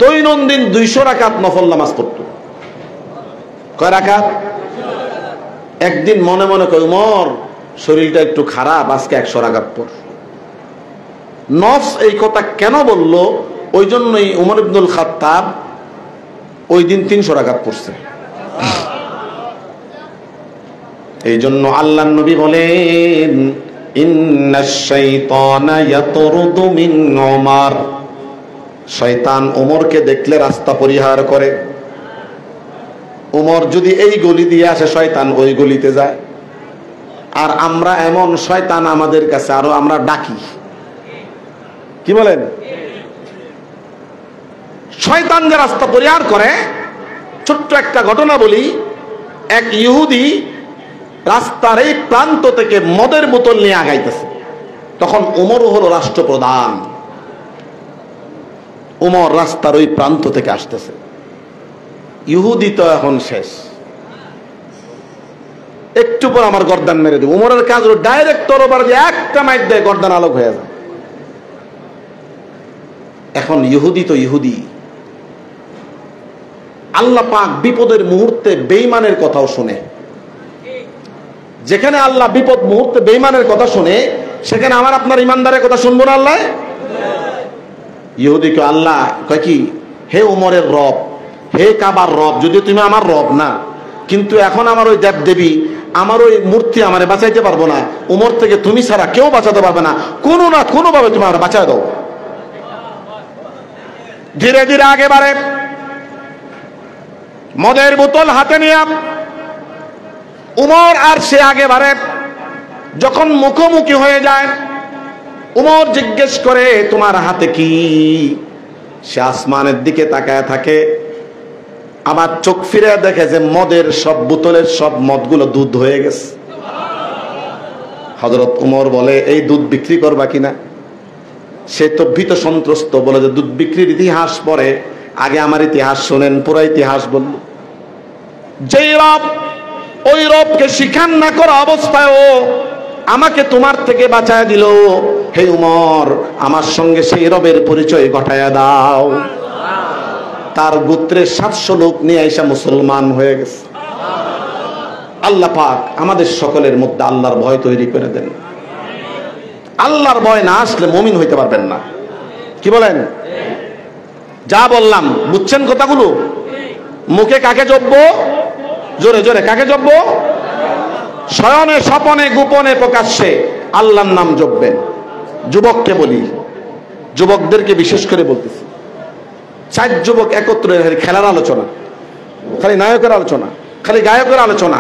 দৈনন্দিন 200 রাকাত নফল নামাজ পড়ত। কয় রাকাত? একদিন মনে মনে কয়, ওমর শরীরটা একটু খারাপ, আজকে 100 রাকাত পড়। নফস এই কথা কেন বলল? ওই জন্যই ওমর ইবনুল খাত্তাব ওই দিন 300 রাকাত পড়ছে। এই জন্য আল্লাহর নবী বলেন, ইন্নাশ শাইতানা ইয়াতরুদু মিন উমর, শয়তান ওমরকে দেখলে রাস্তা পরিহার করে। ওমর যদি এই গলি দিয়ে আসে, শয়তান ওই গলিতে যায়। আর আমরা এমন শয়তান আমাদের কাছে আরো আমরা ডাকি। কি বলেন? শয়তান যে রাস্তা পরিহার করে। ছোট্ট একটা ঘটনা বলি। এক ইহুদি রাস্তার এই প্রান্ত থেকে মদের বোতল নিয়ে আগাইতেছে। তখন ওমর হলো রাষ্ট্রপ্রধান। ওমর রাস্তার ওই প্রান্ত থেকে আসতেছে। ইহুদি তো এখন শেষ, একটু পর আমার গর্দান মেরে দেব। ওমরের কাজ হলো ডাইরেক্ট তরবারি দিয়ে একটা মাইট দেয়, গর্দান আলোক হয়ে যায়। এখন ইহুদি তো ইহুদি। আল্লাহ পাক বিপদের মুহূর্তে বেঈমানের কথাও শুনে। যেখানে আল্লাহ বিপদ মুহূর্তে বেঈমানের কথা শুনে, সেখানে আমার আপনার ইমানদারের কথা শুনবো না আল্লাহ? ইহুদিকে আল্লাহ কয় কি, হে ওমরের রব, হে কাবার রব, যদি তুমি আমার রব না, কিন্তু এখন আমার ওই দেব দেবী, আমার ওই মূর্তি আমারে বাঁচাইতে পারবো না। ওমর থেকে তুমি ছাড়া কেউ বাঁচাতে পারবে না, কোনো না কোনো ভাবে তুমি আমার বাঁচাই দাও। ধীরে ধীরে আগে বাড়ে। মদের বোতল হাতে নিয়ে উমর আর সে আগে বাড়ে। যখন মুখোমুখি হয়ে যায়, উমর জিজ্ঞেস করে, তোমার হাতে কি? সে আসমানের দিকে তাকায় থাকে, আবার চোখ ফিরে দেখে যে মদের সব বোতলের সব মদগুলো দুধ হয়ে গেছে। হযরত উমর বলে, এই দুধ বিক্রি করবা কিনা? সে তো ভীত সন্ত্রস্ত, বলে যে দুধ বিক্রির ইতিহাস পরে, আগে আমার ইতিহাস শোনেন। পুরো ইতিহাস বলল। যেই রব ওই রবকে স্বীকার না করা অবস্থায় ও আমাকে তোমার থেকে বাঁচায় দিল, হে উমর আমার সঙ্গে সেই রবের পরিচয় ঘটায়া দাও। তার গোত্রের 700 লোক নিয়ে এসে মুসলমান হয়ে গেছে। আল্লাহ পাক আমাদের সকলের মধ্যে আল্লাহর ভয় তৈরি করে দেন। আল্লাহর ভয় না আসলে মুমিন হইতে পারবেন না। কি বলেন? যা বললাম বুঝছেন কথাগুলো? মুখে কাকে জপবো? জোরে জোরে কাকে জপবো? শয়নে স্বপনে গোপনে প্রকাশ্যে আল্লাহর নাম জপবেন। যুবককে বলি, যুবকদেরকে বিশেষ করে বলতেছি, 4 যুবক একত্রে খেলার আলোচনা, খালি নায়কের আলোচনা, খালি গায়কের আলোচনা,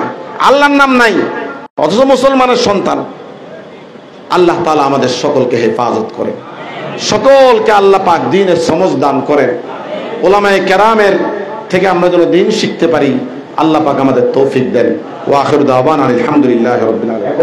আল্লাহর নাম নাই, অথচ মুসলমানের সন্তান। আল্লাহ তাআলা আমাদের সকলকে হেফাজত করেন, সকলকে আল্লাহ পাক দ্বীনের সমঝ দান করেন। উলামায়ে কেরামের থেকে আমরা যেন দ্বীন শিখতে পারি, আল্লাহ পাক আমাদের তৌফিক দেন। ওয়া আখিরু দাওয়ানা আলহামদুলিল্লাহি রাব্বিল আলামিন।